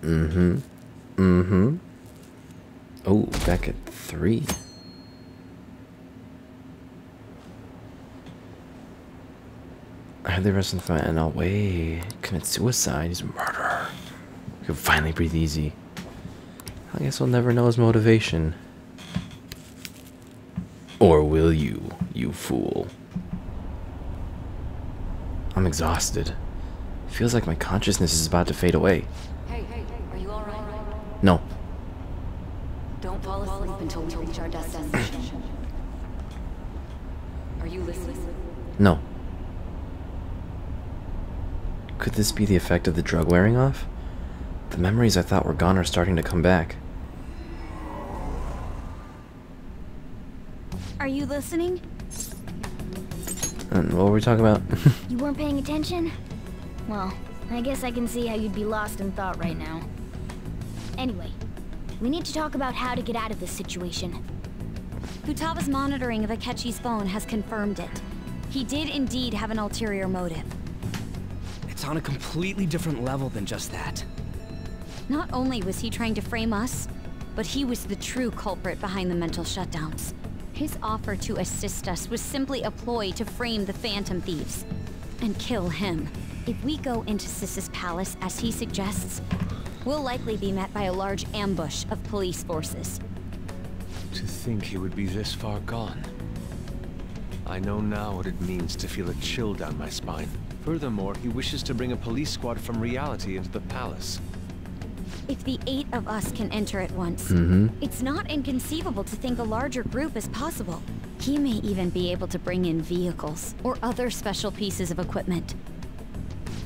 Mm-hmm. Mm-hmm. Oh, back at 3. I had the rest of the fight, and no way. Commit suicide. He's a murderer. We can finally breathe easy. I guess we'll never know his motivation. Or will you, you fool? I'm exhausted. Feels like my consciousness is about to fade away. Hey, are you alright? No. Don't fall asleep until we reach our destination. Are you listening? No. Could this be the effect of the drug wearing off? The memories I thought were gone are starting to come back. Are you listening? And what were we talking about? You weren't paying attention? Well, I guess I can see how you'd be lost in thought right now. Anyway, we need to talk about how to get out of this situation. Futaba's monitoring of Akechi's phone has confirmed it. He did indeed have an ulterior motive. It's on a completely different level than just that. Not only was he trying to frame us, but he was the true culprit behind the mental shutdowns. His offer to assist us was simply a ploy to frame the Phantom Thieves and kill him. If we go into Sis's palace as he suggests, we'll likely be met by a large ambush of police forces. To think he would be this far gone. I know now what it means to feel a chill down my spine. Furthermore, he wishes to bring a police squad from reality into the palace. If the 8 of us can enter at once, it's not inconceivable to think a larger group is possible. He may even be able to bring in vehicles or other special pieces of equipment.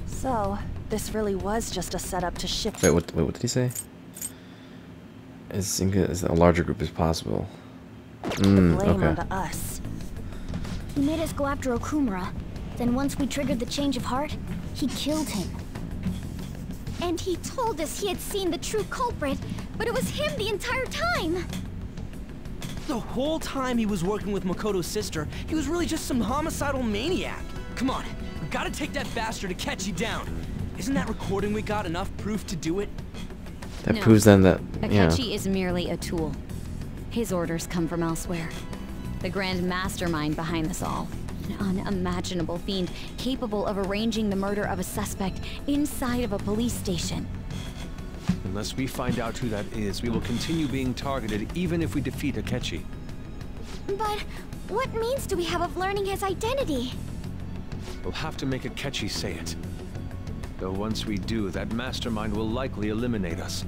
So, this really was just a setup to shift. Wait, what did he say? As a larger group as possible. Blame Okay. onto us. He made us go after Okumura. Then once we triggered the change of heart, he killed him. And he told us he had seen the true culprit, but it was him the entire time! The whole time he was working with Makoto's sister, he was really just some homicidal maniac. Come on, we gotta take that bastard Akechi down. Isn't that recording we got enough proof to do it? That No. proves then that, yeah. Akechi is merely a tool. His orders come from elsewhere. The grand mastermind behind this all. An unimaginable fiend capable of arranging the murder of a suspect inside of a police station. Unless we find out who that is, we will continue being targeted even if we defeat Akechi. But what means do we have of learning his identity? We'll have to make Akechi say it. Though once we do, that mastermind will likely eliminate us.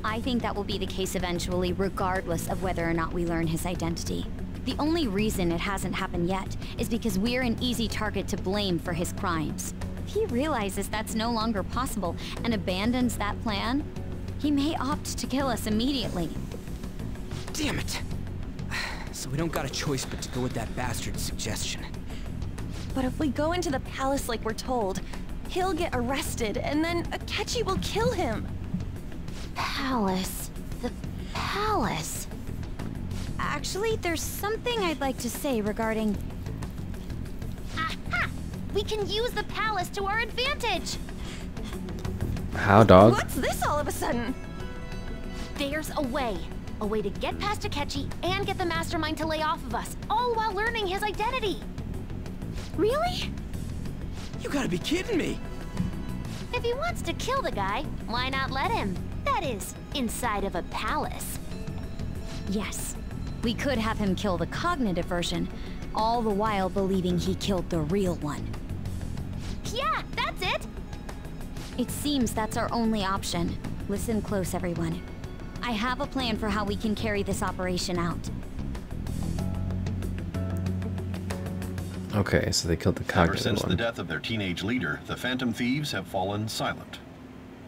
I think that will be the case eventually, regardless of whether or not we learn his identity. The only reason it hasn't happened yet is because we're an easy target to blame for his crimes. If he realizes that's no longer possible and abandons that plan, he may opt to kill us immediately. Damn it. So we don't got a choice but to go with that bastard's suggestion. But if we go into the palace like we're told, he'll get arrested and then Akechi will kill him. Palace. The palace. Actually, there's something I'd like to say regarding... Aha! We can use the palace to our advantage! How, dog? What's this all of a sudden? There's a way. A way to get past Akechi and get the mastermind to lay off of us, all while learning his identity. Really? You gotta be kidding me. If he wants to kill the guy, why not let him? That is, inside of a palace. Yes, we could have him kill the cognitive version, all the while believing he killed the real one. Yeah, that's it! It seems that's our only option. Listen close, everyone. I have a plan for how we can carry this operation out. Okay, so they killed the Ever cognitive since one. the death of their teenage leader, the Phantom Thieves have fallen silent.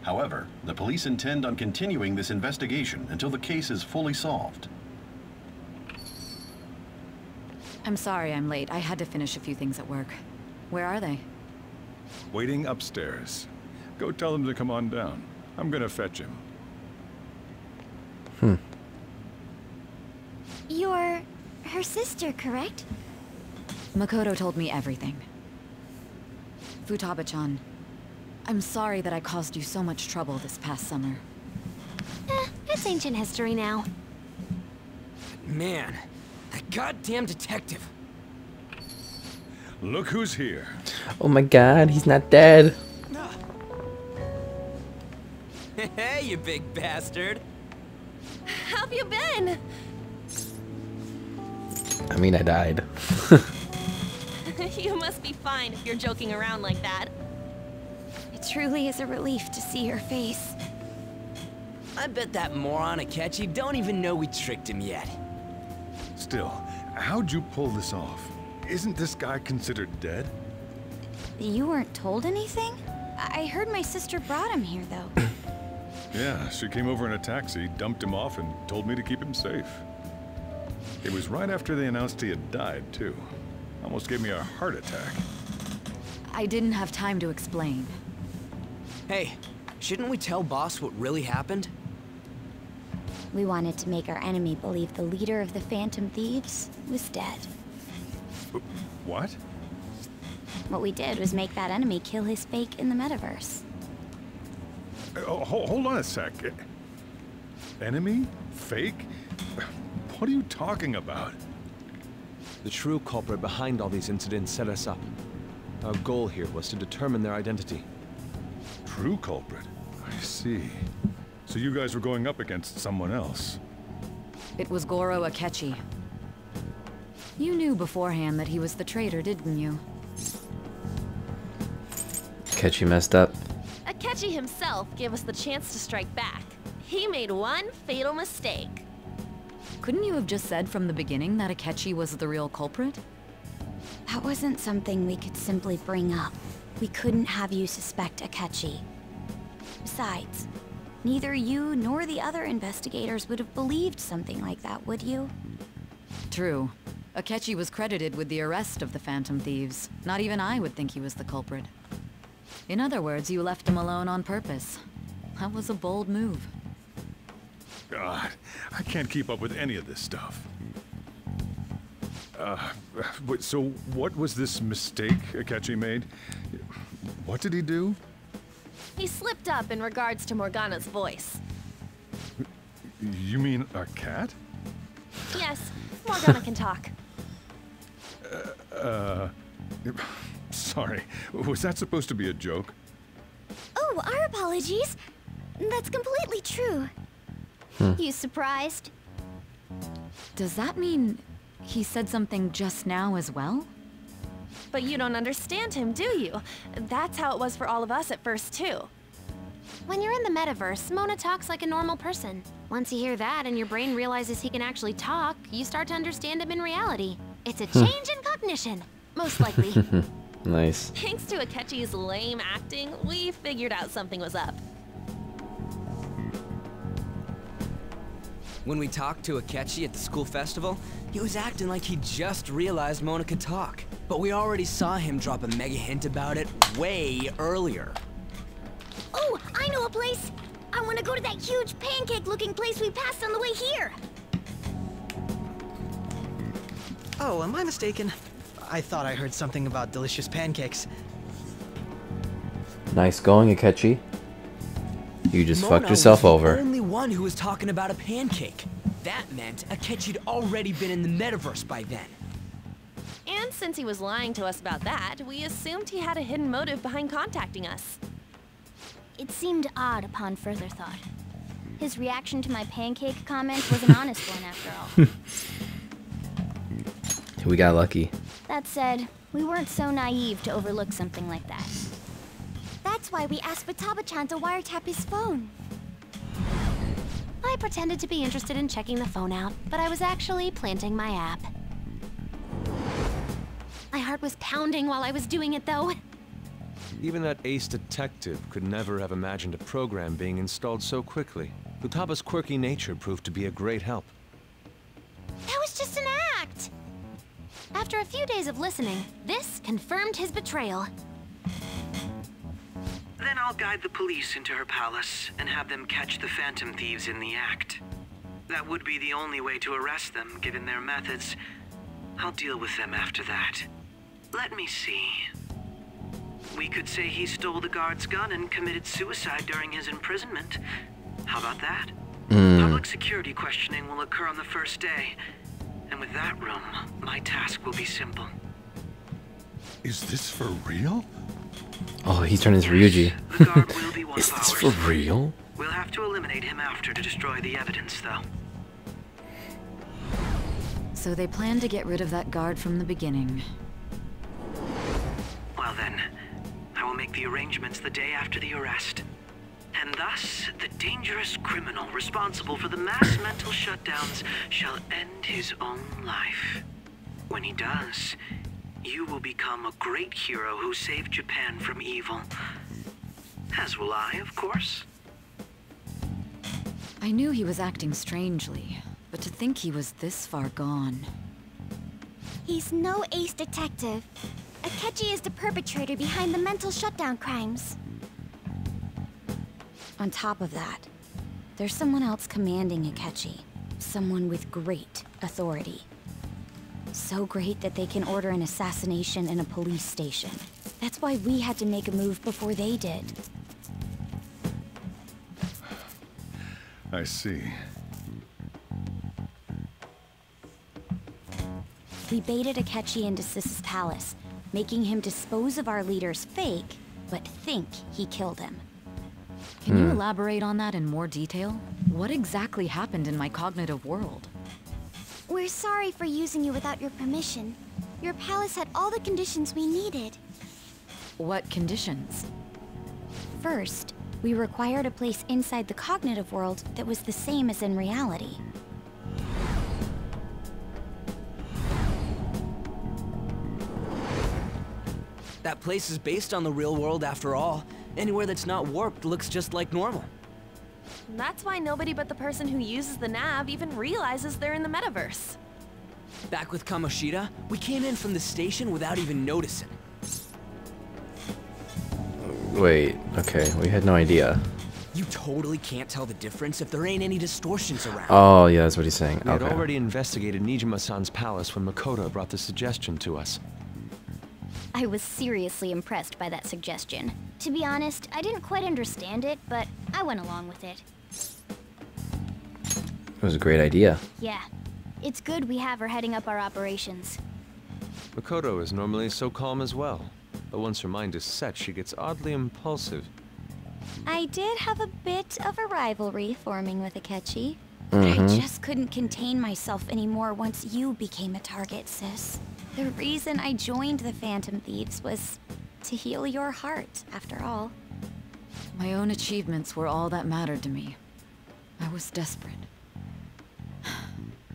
However, the police intend on continuing this investigation until the case is fully solved. I'm sorry I'm late. I had to finish a few things at work. Where are they? Waiting upstairs. Go tell them to come on down. I'm gonna fetch him. You're her sister, correct? Makoto told me everything. Futaba-chan, I'm sorry that I caused you so much trouble this past summer. It's ancient history now. Man, that goddamn detective. Look who's here. Oh my god, he's not dead. Hey, you big bastard. How've you been? I mean, I died. You must be fine if you're joking around like that. It truly is a relief to see your face. I bet that moron Akechi don't even know we tricked him yet. Still, how'd you pull this off? Isn't this guy considered dead? You weren't told anything? I heard my sister brought him here, though. Yeah, she came over in a taxi, dumped him off, and told me to keep him safe. It was right after they announced he had died, too. Almost gave me a heart attack. I didn't have time to explain. Hey, shouldn't we tell boss what really happened? We wanted to make our enemy believe the leader of the Phantom Thieves was dead. What? What we did was make that enemy kill his fake in the metaverse. Hold on a sec. Enemy? Fake? What are you talking about? The true culprit behind all these incidents set us up. Our goal here was to determine their identity. True culprit? I see. So you guys were going up against someone else? It was Goro Akechi. You knew beforehand that he was the traitor, didn't you? Akechi messed up. Akechi himself gave us the chance to strike back. He made one fatal mistake. Couldn't you have just said from the beginning that Akechi was the real culprit? That wasn't something we could simply bring up. We couldn't have you suspect Akechi. Besides, neither you nor the other investigators would have believed something like that, would you? True. Akechi was credited with the arrest of the Phantom Thieves. Not even I would think he was the culprit. In other words, you left him alone on purpose. That was a bold move. God, I can't keep up with any of this stuff. So what was this mistake Akechi made? What did he do? He slipped up in regards to Morgana's voice. You mean a cat? Yes, Morgana can talk. Sorry, was that supposed to be a joke? Oh, our apologies. That's completely true. You surprised? Does that mean he said something just now as well? But you don't understand him, do you? That's how it was for all of us at first, too. When you're in the metaverse, Mona talks like a normal person. Once you hear that and your brain realizes he can actually talk, you start to understand him in reality. It's a change in cognition, most likely. Nice. Thanks to Akechi's lame acting, we figured out something was up. When we talked to Akechi at the school festival, he was acting like he just realized Mona could talk. But we already saw him drop a mega hint about it way earlier. Oh, I know a place! I want to go to that huge pancake-looking place we passed on the way here! Oh, am I mistaken? I thought I heard something about delicious pancakes. Nice going, Akechi. You just Mona fucked yourself was over. the only one who was talking about a pancake. That meant Akechi'd already been in the metaverse by then. And since he was lying to us about that, we assumed he had a hidden motive behind contacting us. It seemed odd upon further thought. His reaction to my pancake comment was an honest one, after all. We got lucky. That said, we weren't so naive to overlook something like that. That's why we asked Futaba-chan to wiretap his phone. I pretended to be interested in checking the phone out, but I was actually planting my app. My heart was pounding while I was doing it, though. Even that ace detective could never have imagined a program being installed so quickly. Futaba's quirky nature proved to be a great help. That was just an act! After a few days of listening, this confirmed his betrayal. Then I'll guide the police into her palace and have them catch the Phantom Thieves in the act. That would be the only way to arrest them, given their methods. I'll deal with them after that. Let me see. We could say he stole the guard's gun and committed suicide during his imprisonment. How about that? Public security questioning will occur on the first day. And with that room, my task will be simple. Is this for real? Oh, he turned into Ryuji. The guard will be one Is of this ours. for real? We'll have to eliminate him after to destroy the evidence, though. So they planned to get rid of that guard from the beginning. Well then, I will make the arrangements the day after the arrest. And thus, the dangerous criminal responsible for the mass mental shutdowns shall end his own life. When he does, you will become a great hero who saved Japan from evil. As will I, of course. I knew he was acting strangely, but to think he was this far gone. He's no ace detective. Akechi is the perpetrator behind the mental shutdown crimes. On top of that, there's someone else commanding Akechi. Someone with great authority. So great that they can order an assassination in a police station. That's why we had to make a move before they did. I see. We baited Akechi into Sis's palace, making him dispose of our leader's fake, but think he killed him. Can you elaborate on that in more detail? What exactly happened in my cognitive world? We're sorry for using you without your permission. Your palace had all the conditions we needed. What conditions? First, we required a place inside the cognitive world that was the same as in reality. That place is based on the real world after all. Anywhere that's not warped looks just like normal. That's why nobody but the person who uses the nav even realizes they're in the metaverse. Back with Kamoshida, we came in from the station without even noticing. Wait, okay, we had no idea. You totally can't tell the difference if there ain't any distortions around. Oh, yeah, that's what he's saying. We had Okay. already investigated Nijima-san's palace when Makoto brought the suggestion to us. I was seriously impressed by that suggestion. To be honest, I didn't quite understand it, but I went along with it. It was a great idea. Yeah, it's good we have her heading up our operations. Makoto is normally so calm as well, but once her mind is set, she gets oddly impulsive. I did have a bit of a rivalry forming with Akechi, but I just couldn't contain myself anymore once you became a target, sis. The reason I joined the Phantom Thieves was to heal your heart, after all. My own achievements were all that mattered to me. I was desperate.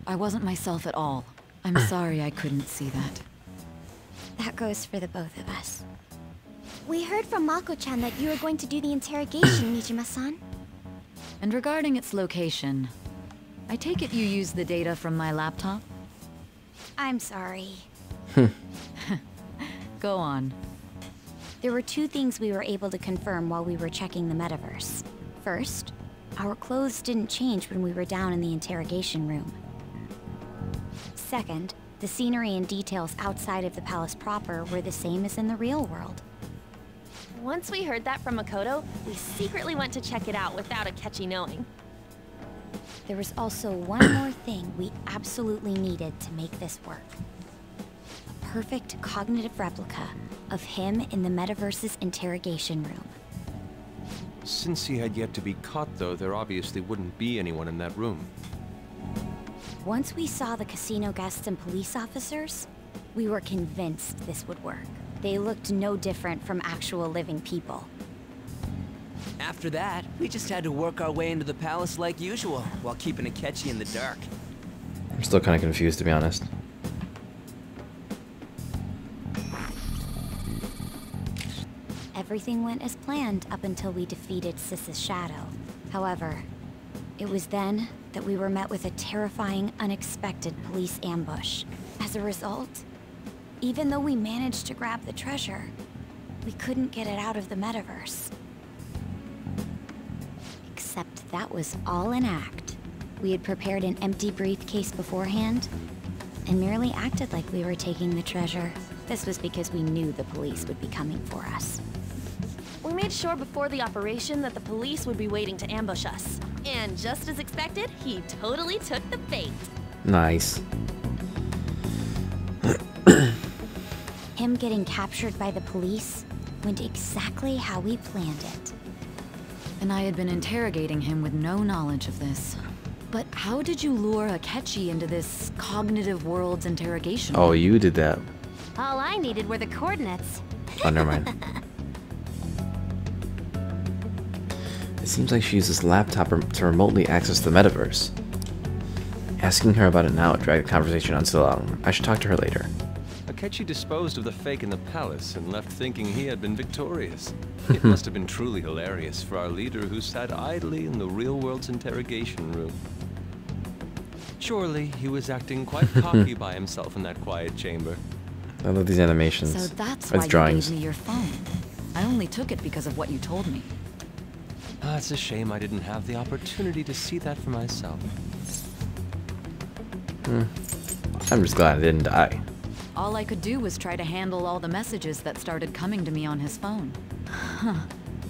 I wasn't myself at all. I'm sorry I couldn't see that. That goes for the both of us. We heard from Mako-chan that you were going to do the interrogation, Nijima-san. And regarding its location, I take it you used the data from my laptop? I'm sorry. Go on. There were two things we were able to confirm while we were checking the metaverse. First, our clothes didn't change when we were down in the interrogation room. Second, the scenery and details outside of the palace proper were the same as in the real world. Once we heard that from Makoto, we secretly went to check it out without Akechi knowing. There was also one more thing we absolutely needed to make this work. A perfect cognitive replica of him in the metaverse's interrogation room. Since he had yet to be caught, though, there obviously wouldn't be anyone in that room. Once we saw the casino guests and police officers, we were convinced this would work. They looked no different from actual living people. After that, we just had to work our way into the palace like usual, while keeping Akechi in the dark. I'm still kind of confused, to be honest. Everything went as planned up until we defeated Sis's shadow. However, it was then that we were met with a terrifying, unexpected police ambush. As a result, even though we managed to grab the treasure, we couldn't get it out of the metaverse. Except that was all an act. We had prepared an empty briefcase beforehand, and merely acted like we were taking the treasure. This was because we knew the police would be coming for us. We made sure before the operation that the police would be waiting to ambush us. And just as expected, he totally took the bait. Nice. Him getting captured by the police went exactly how we planned it. And I had been interrogating him with no knowledge of this. But how did you lure Akechi into this cognitive world's interrogation? Oh, you did that. All I needed were the coordinates. Oh, never mind. It seems like she uses laptop to remotely access the metaverse. Asking her about it now would drag the conversation on so long. I should talk to her later. Akechi disposed of the fake in the palace and left thinking he had been victorious. It must have been truly hilarious for our leader who sat idly in the real world's interrogation room. Surely he was acting quite cocky by himself in that quiet chamber. I love these animations. So that's It's why drawings. you gave me your phone. I only took it because of what you told me. Ah, it's a shame I didn't have the opportunity to see that for myself. I'm just glad I didn't die. All I could do was try to handle all the messages that started coming to me on his phone. Huh.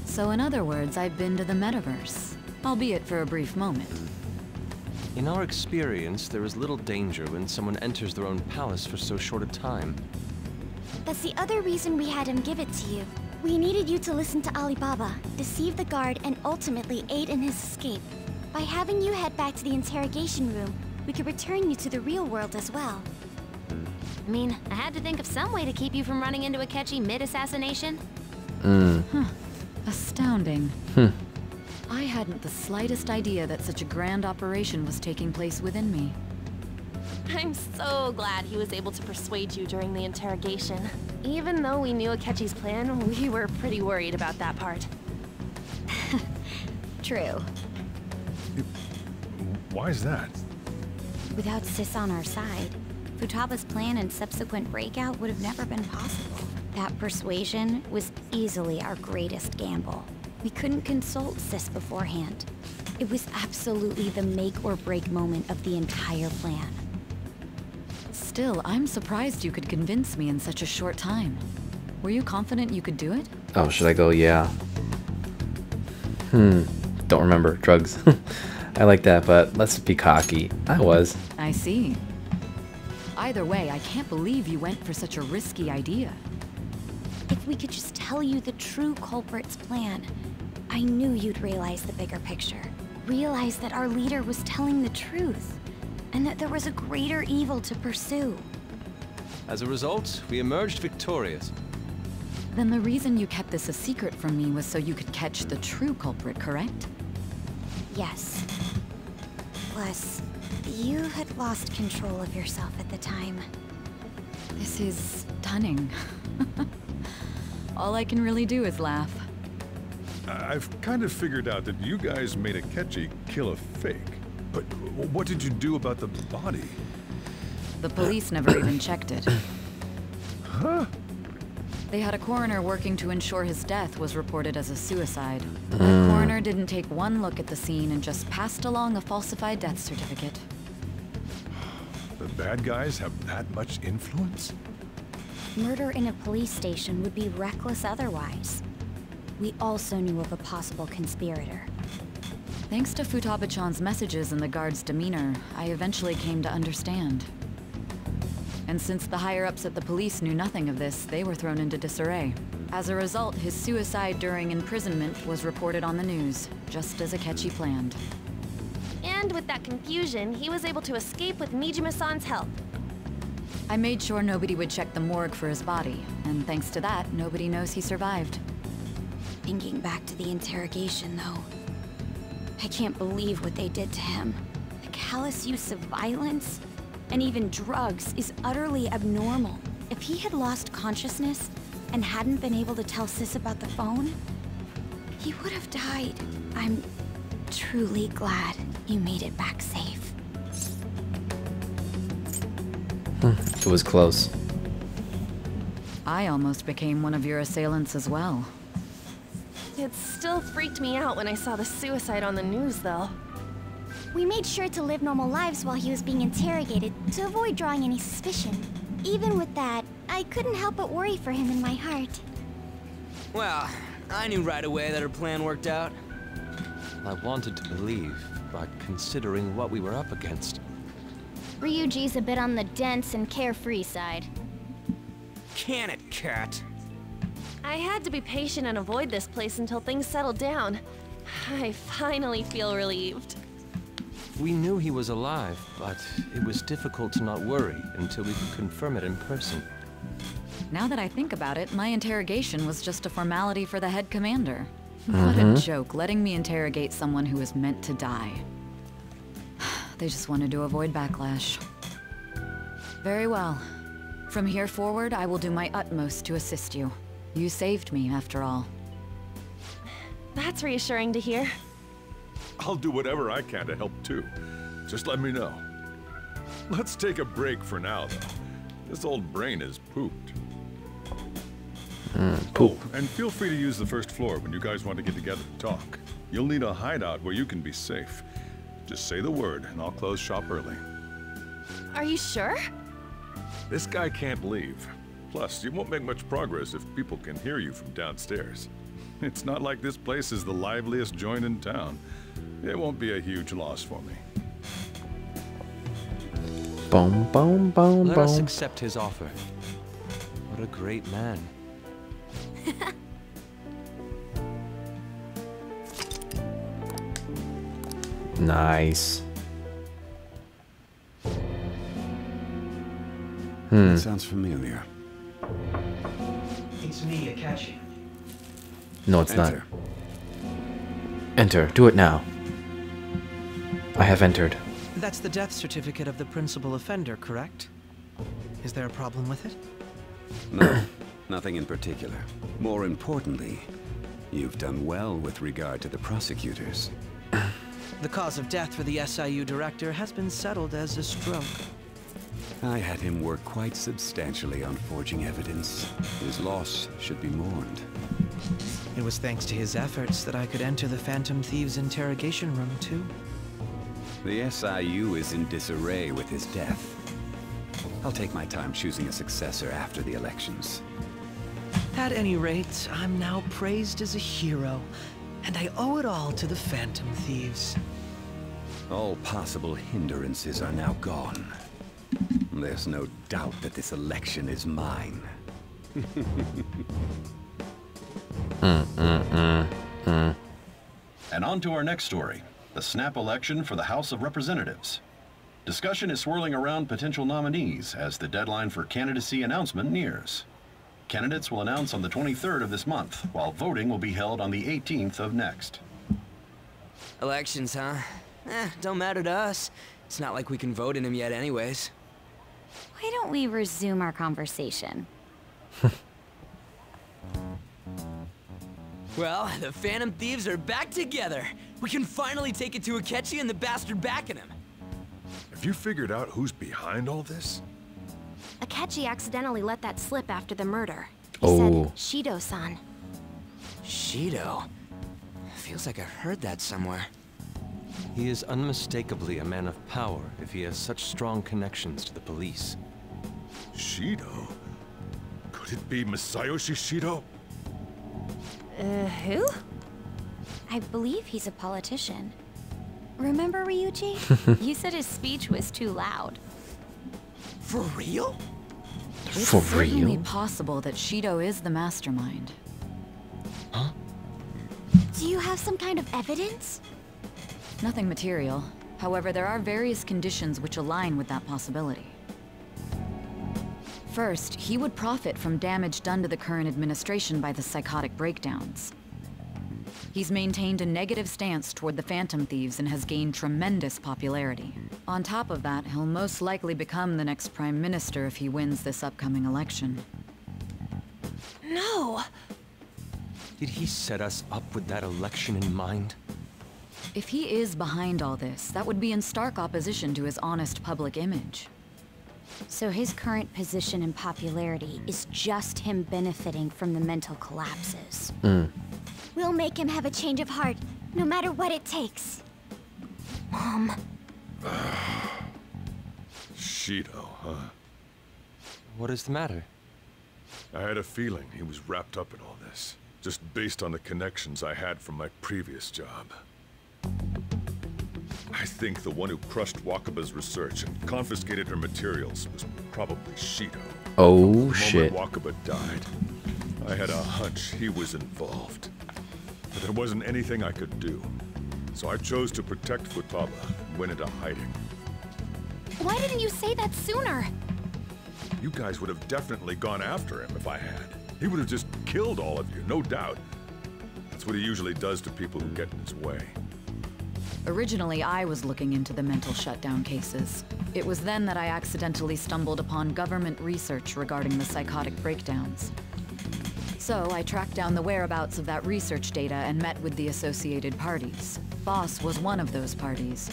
So in other words, I've been to the metaverse, albeit for a brief moment. In our experience, there is little danger when someone enters their own palace for so short a time. That's the other reason we had him give it to you. We needed you to listen to Alibaba, deceive the guard, and ultimately aid in his escape. By having you head back to the interrogation room, we could return you to the real world as well. I mean, I had to think of some way to keep you from running into Akechi mid-assassination. Huh. Astounding. I hadn't the slightest idea that such a grand operation was taking place within me. I'm so glad he was able to persuade you during the interrogation. Even though we knew Akechi's plan, we were pretty worried about that part. True. Why is that? Without Sis on our side, Futaba's plan and subsequent breakout would have never been possible. That persuasion was easily our greatest gamble. We couldn't consult Sis beforehand. It was absolutely the make or break moment of the entire plan. Still, I'm surprised you could convince me in such a short time. Were you confident you could do it? Oh, should I go? Yeah. Don't remember. Drugs. I like that, but let's be cocky. I was. I see. Either way, I can't believe you went for such a risky idea. If we could just tell you the true culprit's plan, I knew you'd realize the bigger picture. Realize that our leader was telling the truth, and that there was a greater evil to pursue. As a result, we emerged victorious. Then the reason you kept this a secret from me was so you could catch the true culprit, correct? Yes. Plus, you had lost control of yourself at the time. This is stunning. All I can really do is laugh. I've kind of figured out that you guys made Akechi kill a fake. But what did you do about the body? The police never even checked it. Huh? They had a coroner working to ensure his death was reported as a suicide. The coroner didn't take one look at the scene and just passed along a falsified death certificate. The bad guys have that much influence? Murder in a police station would be reckless otherwise. We also knew of a possible conspirator. Thanks to Futaba-chan's messages and the guard's demeanor, I eventually came to understand. And since the higher-ups at the police knew nothing of this, they were thrown into disarray. As a result, his suicide during imprisonment was reported on the news, just as Akechi planned. And with that confusion, he was able to escape with Mijima-san's help. I made sure nobody would check the morgue for his body, and thanks to that, nobody knows he survived. Thinking back to the interrogation, though, I can't believe what they did to him. The callous use of violence, and even drugs, is utterly abnormal. If he had lost consciousness and hadn't been able to tell Sis about the phone, he would have died. I'm truly glad you made it back safe. It was close. I almost became one of your assailants as well. It still freaked me out when I saw the suicide on the news, though. We made sure to live normal lives while he was being interrogated to avoid drawing any suspicion. Even with that, I couldn't help but worry for him in my heart. Well, I knew right away that her plan worked out. I wanted to believe, but considering what we were up against... Ryuji's a bit on the dense and carefree side. Can it, cat? I had to be patient and avoid this place until things settled down. I finally feel relieved. We knew he was alive, but it was difficult to not worry until we could confirm it in person. Now that I think about it, my interrogation was just a formality for the head commander. What a joke, letting me interrogate someone who was meant to die. They just wanted to avoid backlash. Very well. From here forward, I will do my utmost to assist you. You saved me, after all. That's reassuring to hear. I'll do whatever I can to help too. Just let me know. Let's take a break for now, though. This old brain is pooped. Poop. Oh, and feel free to use the first floor when you guys want to get together to talk. You'll need a hideout where you can be safe. Just say the word, and I'll close shop early. Are you sure? This guy can't leave. Plus, you won't make much progress if people can hear you from downstairs. It's not like this place is the liveliest joint in town. It won't be a huge loss for me. Boom, boom, boom, Let us boom. accept his offer. What a great man. Nice. That sounds familiar. It's me, Akechi. No, it's Enter. not. Enter. Do it now. I have entered. That's the death certificate of the principal offender, correct? Is there a problem with it? No, nothing in particular. More importantly, you've done well with regard to the prosecutors. The cause of death for the SIU director has been settled as a stroke. I had him work quite substantially on forging evidence. His loss should be mourned. It was thanks to his efforts that I could enter the Phantom Thieves' interrogation room, too. The SIU is in disarray with his death. I'll take my time choosing a successor after the elections. At any rate, I'm now praised as a hero, and I owe it all to the Phantom Thieves. All possible hindrances are now gone. There's no doubt that this election is mine. And on to our next story, the snap election for the House of Representatives. Discussion is swirling around potential nominees as the deadline for candidacy announcement nears. Candidates will announce on the 23rd of this month, while voting will be held on the 18th of next. Elections, huh? Don't matter to us. It's not like we can vote in them yet anyways. Why don't we resume our conversation? Well, the Phantom Thieves are back together. We can finally take it to Akechi and the bastard backing him. Have you figured out who's behind all this? Akechi accidentally let that slip after the murder. He Oh. said Shido-san. Shido? Feels like I've heard that somewhere. He is unmistakably a man of power if he has such strong connections to the police. Shido? Could it be Masayoshi Shido? Who? I believe he's a politician. Remember, Ryuji? You said his speech was too loud. For real? It's For certainly real? possible that Shido is the mastermind. Do you have some kind of evidence? Nothing material. However, there are various conditions which align with that possibility. First, he would profit from damage done to the current administration by the psychotic breakdowns. He's maintained a negative stance toward the Phantom Thieves and has gained tremendous popularity. On top of that, he'll most likely become the next Prime Minister if he wins this upcoming election. No! Did he set us up with that election in mind? If he is behind all this, that would be in stark opposition to his honest public image. So his current position and popularity is just him benefiting from the mental collapses. We'll make him have a change of heart, no matter what it takes. Mom. Shido, huh? What is the matter? I had a feeling he was wrapped up in all this, just based on the connections I had from my previous job. I think the one who crushed Wakaba's research and confiscated her materials was probably Shido. Oh, the shit. moment Wakaba died, I had a hunch he was involved. But there wasn't anything I could do. So I chose to protect Futaba and went into hiding. Why didn't you say that sooner? You guys would have definitely gone after him if I had. He would have just killed all of you, no doubt. That's what he usually does to people who get in his way. Originally, I was looking into the mental shutdown cases. It was then that I accidentally stumbled upon government research regarding the psychotic breakdowns. So I tracked down the whereabouts of that research data and met with the associated parties. Boss was one of those parties.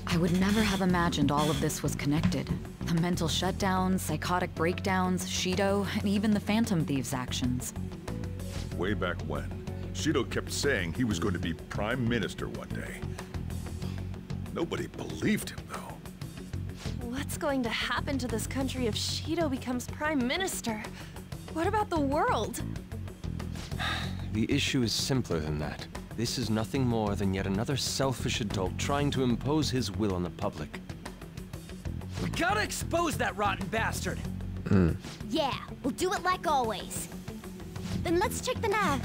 I would never have imagined all of this was connected. The mental shutdowns, psychotic breakdowns, Shido, and even the Phantom Thieves' actions. Way back when, Shido kept saying he was going to be Prime Minister one day. Nobody believed him, though. What's going to happen to this country if Shido becomes Prime Minister? What about the world? The issue is simpler than that. This is nothing more than yet another selfish adult trying to impose his will on the public. We gotta expose that rotten bastard! Yeah, we'll do it like always. Then let's check the nav.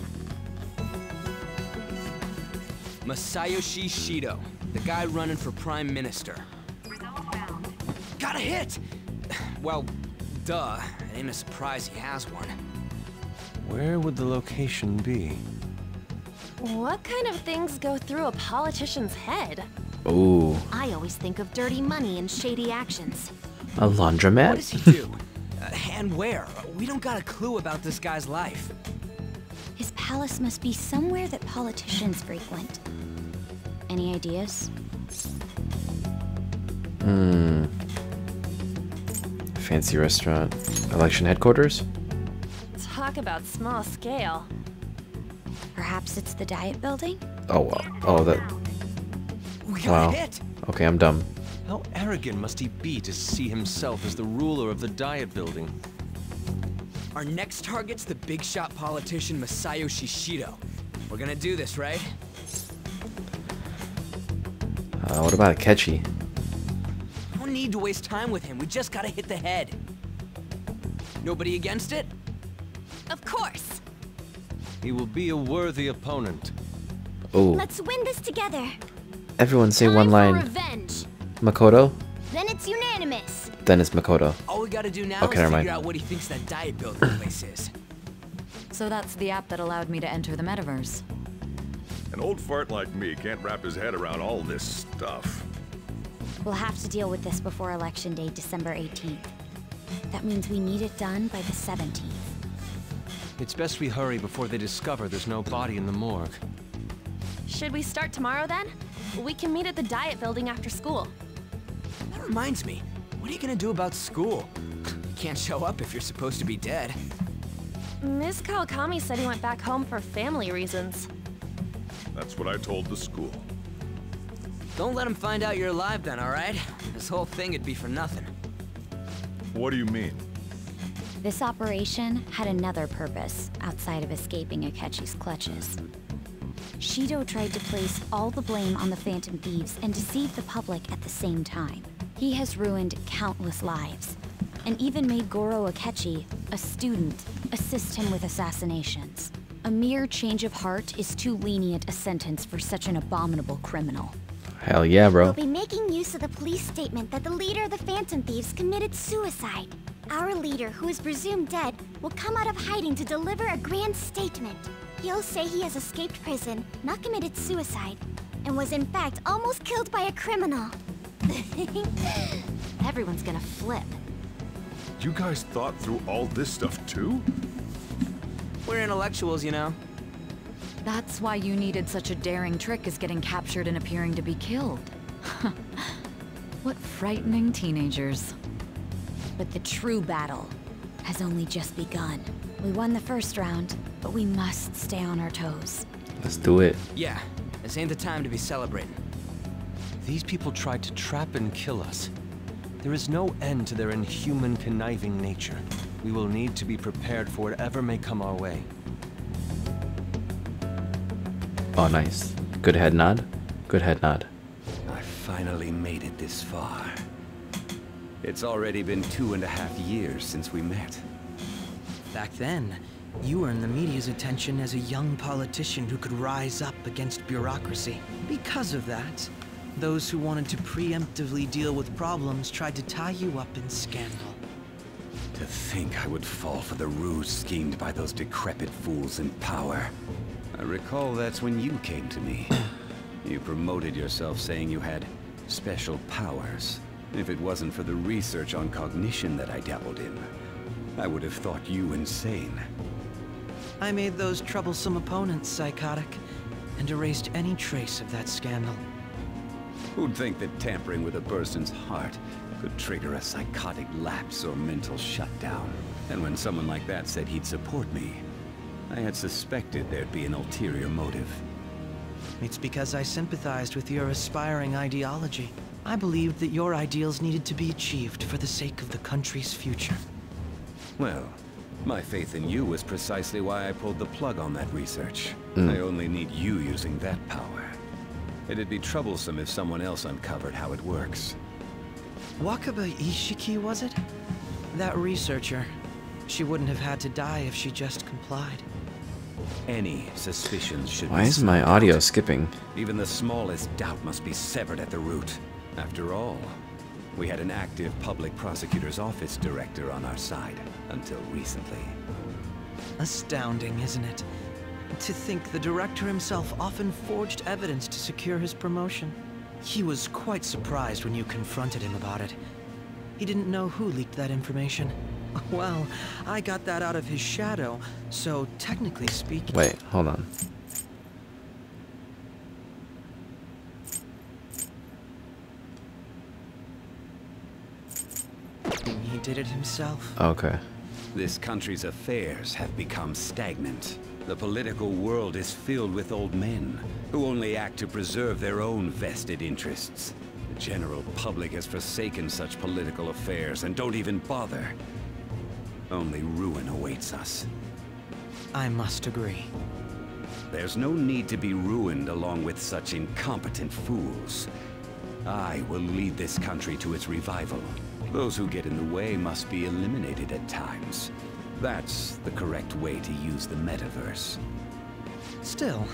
Masayoshi Shido, the guy running for Prime Minister. Got a hit! Well, duh. It ain't a surprise he has one. Where would the location be? What kind of things go through a politician's head? Ooh. I always think of dirty money and shady actions. A laundromat? What does he do? And where? We don't got a clue about this guy's life. His palace must be somewhere that politicians frequent. Any ideas? Fancy restaurant. Election headquarters? Talk about small scale. Perhaps it's the Diet Building? Oh, well. Oh, that... We got Wow. a hit! Okay, I'm dumb. How arrogant must he be to see himself as the ruler of the Diet Building? Our next target's the big shot politician Masayoshi Shido. We're gonna do this, right? What about Akechi? No need to waste time with him. We just gotta hit the head. Nobody against it? Of course. He will be a worthy opponent. Oh. Let's win this together. Everyone say Time one for line. revenge. Makoto? Then it's unanimous. Then it's Makoto. All we gotta do now Okay, is never mind. figure out what he thinks that Diet Building place is. So that's the app that allowed me to enter the metaverse. An old fart like me can't wrap his head around all this stuff. We'll have to deal with this before Election Day, December 18th. That means we need it done by the 17th. It's best we hurry before they discover there's no body in the morgue. Should we start tomorrow then? We can meet at the Diet Building after school. That reminds me, what are you gonna do about school? You can't show up if you're supposed to be dead. Miss Kawakami said he went back home for family reasons. That's what I told the school. Don't let him find out you're alive then, alright? This whole thing would be for nothing. What do you mean? This operation had another purpose outside of escaping Akechi's clutches. Shido tried to place all the blame on the Phantom Thieves and deceive the public at the same time. He has ruined countless lives, and even made Goro Akechi, a student, assist him with assassinations. A mere change of heart is too lenient a sentence for such an abominable criminal. Hell yeah, bro. We'll be making use of the police statement that the leader of the Phantom Thieves committed suicide. Our leader, who is presumed dead, will come out of hiding to deliver a grand statement. He'll say he has escaped prison, not committed suicide, and was in fact almost killed by a criminal. Everyone's gonna flip. You guys thought through all this stuff too? We're intellectuals, you know. That's why you needed such a daring trick as getting captured and appearing to be killed. What frightening teenagers. But the true battle has only just begun. We won the first round, but we must stay on our toes. Let's do it. Yeah, this ain't the time to be celebrating. These people tried to trap and kill us. There is no end to their inhuman, conniving nature. We will need to be prepared for whatever may come our way. Oh, nice. Good head nod. Good head nod. I finally made it this far. It's already been 2.5 years since we met. Back then, you earned the media's attention as a young politician who could rise up against bureaucracy. Because of that, those who wanted to preemptively deal with problems tried to tie you up in scandal. To think I would fall for the ruse schemed by those decrepit fools in power. I recall that's when you came to me. You promoted yourself saying you had special powers. If it wasn't for the research on cognition that I dabbled in, I would have thought you insane. I made those troublesome opponents psychotic, and erased any trace of that scandal. Who'd think that tampering with a person's heart could trigger a psychotic lapse or mental shutdown? And when someone like that said he'd support me, I had suspected there'd be an ulterior motive. It's because I sympathized with your aspiring ideology. I believed that your ideals needed to be achieved for the sake of the country's future. Well, my faith in you was precisely why I pulled the plug on that research. I only need you using that power. It'd be troublesome if someone else uncovered how it works. Wakaba Ishiki, was it? That researcher. She wouldn't have had to die if she just complied. Any suspicions should Why be is my snuffed audio out. skipping? Even the smallest doubt must be severed at the root. After all, we had an active public prosecutor's office director on our side until recently. Astounding, isn't it? To think the director himself often forged evidence to secure his promotion. He was quite surprised when you confronted him about it. He didn't know who leaked that information. Well, I got that out of his shadow, so technically speaking... Wait, hold on. He did it himself. Okay. This country's affairs have become stagnant. The political world is filled with old men who only act to preserve their own vested interests. The general public has forsaken such political affairs and don't even bother. Only ruin awaits us. I must agree. There's no need to be ruined along with such incompetent fools. I will lead this country to its revival. Those who get in the way must be eliminated at times. That's the correct way to use the metaverse. Still,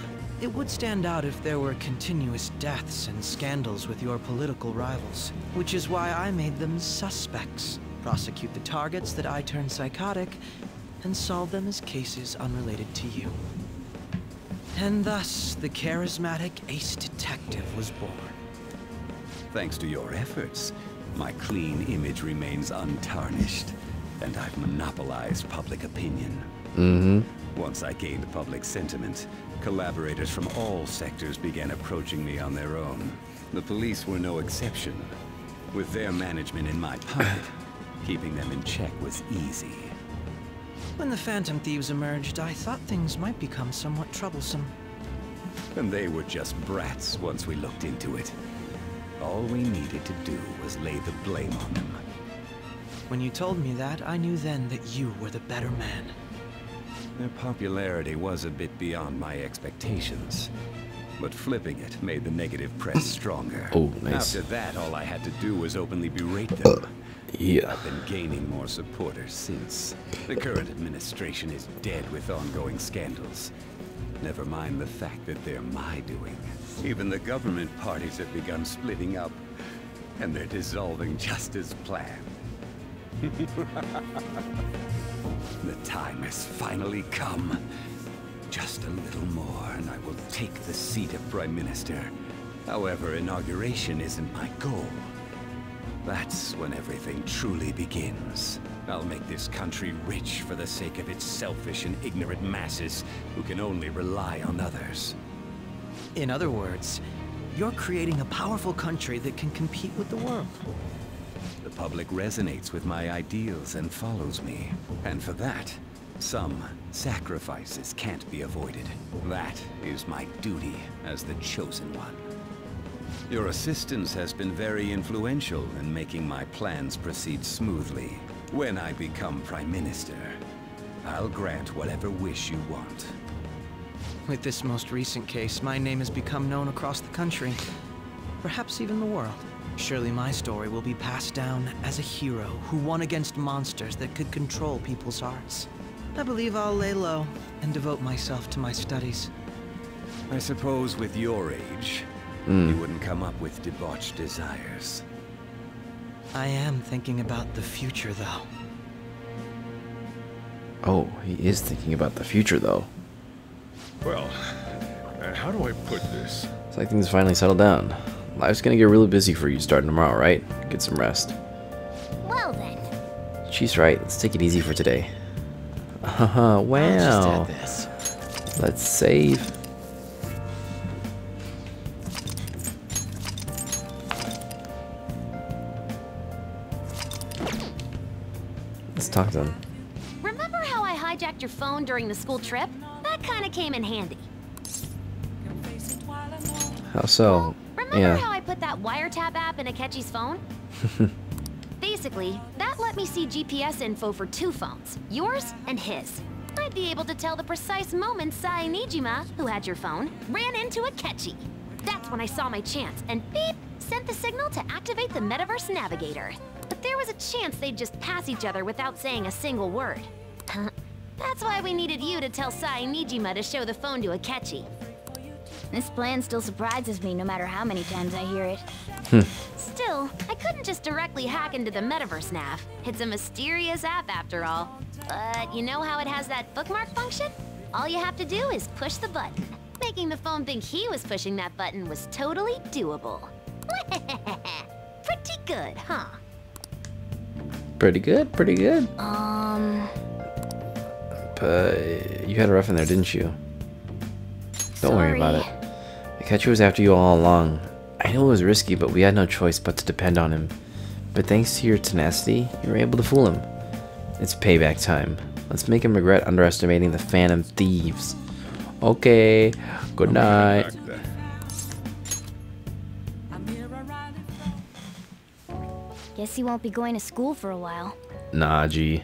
it would stand out if there were continuous deaths and scandals with your political rivals, which is why I made them suspects. Prosecute the targets that I turn psychotic, and solve them as cases unrelated to you. And thus, the charismatic ace detective was born. Thanks to your efforts, my clean image remains untarnished, and I've monopolized public opinion. Once I gained public sentiment, collaborators from all sectors began approaching me on their own. The police were no exception. With their management in my pocket, keeping them in check was easy. When the Phantom Thieves emerged, I thought things might become somewhat troublesome. And they were just brats once we looked into it. All we needed to do was lay the blame on them. When you told me that, I knew then that you were the better man. Their popularity was a bit beyond my expectations. But flipping it made the negative press stronger. Oh, nice. After that, all I had to do was openly berate them. Yeah. I've been gaining more supporters since. The current administration is dead with ongoing scandals. Never mind the fact that they're my doing. Even the government parties have begun splitting up, and they're dissolving just as planned. The time has finally come. Just a little more, and I will take the seat of Prime Minister. However, inauguration isn't my goal. That's when everything truly begins. I'll make this country rich for the sake of its selfish and ignorant masses who can only rely on others. In other words, you're creating a powerful country that can compete with the world. The public resonates with my ideals and follows me. And for that, some sacrifices can't be avoided. That is my duty as the chosen one. Your assistance has been very influential in making my plans proceed smoothly. When I become Prime Minister, I'll grant whatever wish you want. With this most recent case, my name has become known across the country. Perhaps even the world. Surely my story will be passed down as a hero who won against monsters that could control people's hearts. I believe I'll lay low and devote myself to my studies. I suppose with your age, you wouldn't come up with debauched desires. I am thinking about the future, though. Oh, he is thinking about the future, though. Well, how do I put this? It's like things finally settled down. Life's gonna get really busy for you starting tomorrow, right? Get some rest. Well then. She's right. Let's take it easy for today. Wow. Let's save. Let's talk to him. Remember how I hijacked your phone during the school trip? That kind of came in handy. How so? Remember how I put that wiretap app in Akechi's phone? Basically, that let me see GPS info for 2 phones, yours and his. I'd be able to tell the precise moment Sai Nijima, who had your phone, ran into Akechi. That's when I saw my chance, and beep, sent the signal to activate the Metaverse Navigator. But there was a chance they'd just pass each other without saying a single word. That's why we needed you to tell Sai Nijima to show the phone to Akechi. This plan still surprises me no matter how many times I hear it. Still, I couldn't just directly hack into the Metaverse Nav. It's a mysterious app after all. But you know how it has that bookmark function? All you have to do is push the button. Making the phone think he was pushing that button was totally doable. Pretty good, huh? Pretty good, pretty good. But you had a rough in there, didn't you? Don't worry about it. Akechi was after you all along. I know it was risky, but we had no choice but to depend on him. But thanks to your tenacity, you were able to fool him. It's payback time. Let's make him regret underestimating the Phantom Thieves. Okay, good night. Guess he won't be going to school for a while. Nah, G.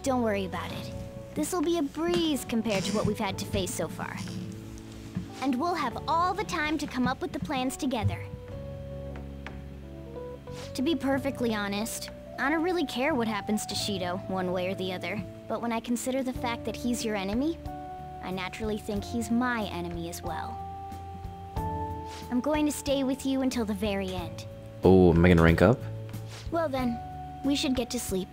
Don't worry about it. This'll be a breeze compared to what we've had to face so far. And we'll have all the time to come up with the plans together. To be perfectly honest, I don't really care what happens to Shido, one way or the other. But when I consider the fact that he's your enemy, I naturally think he's my enemy as well. I'm going to stay with you until the very end. Oh, am I gonna rank up? Well then, we should get to sleep.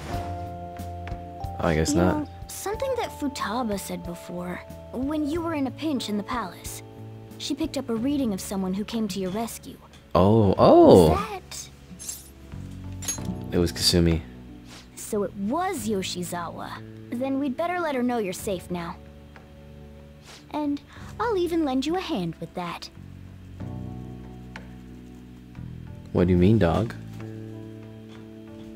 Oh, I guess not. Know, something that Futaba said before, when you were in a pinch in the palace. She picked up a reading of someone who came to your rescue. Oh, oh! Was that... It was Kasumi. So it was Yoshizawa. Then we'd better let her know you're safe now. And I'll even lend you a hand with that. What do you mean, dog?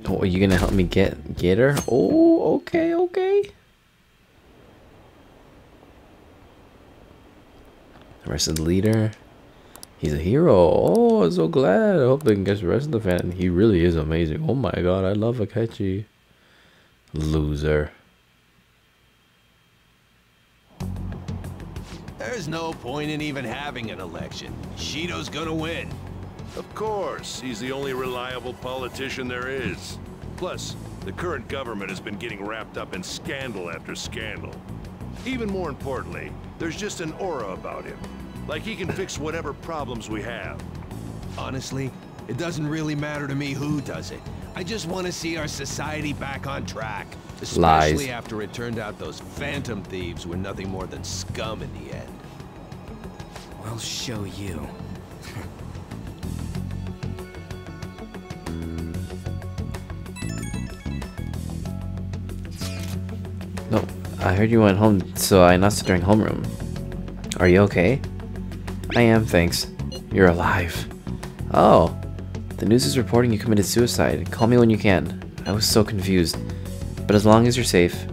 Oh, are you gonna help me get her? Oh, okay, okay. Arrested the leader. He's a hero. Oh, I'm so glad. I hope they can get the rest of the fan. He really is amazing. Oh my god, I love Akechi. Loser. There's no point in even having an election. Shido's gonna win. Of course, he's the only reliable politician there is. Plus, the current government has been getting wrapped up in scandal after scandal. Even more importantly, there's just an aura about him. Like he can fix whatever problems we have. Honestly, it doesn't really matter to me who does it. I just want to see our society back on track. Especially after it turned out those Phantom Thieves were nothing more than scum in the end. We'll show you. No, I heard you went home, so I announced it during homeroom. Are you okay? I am, thanks. You're alive. Oh, the news is reporting you committed suicide. Call me when you can. I was so confused. But as long as you're safe,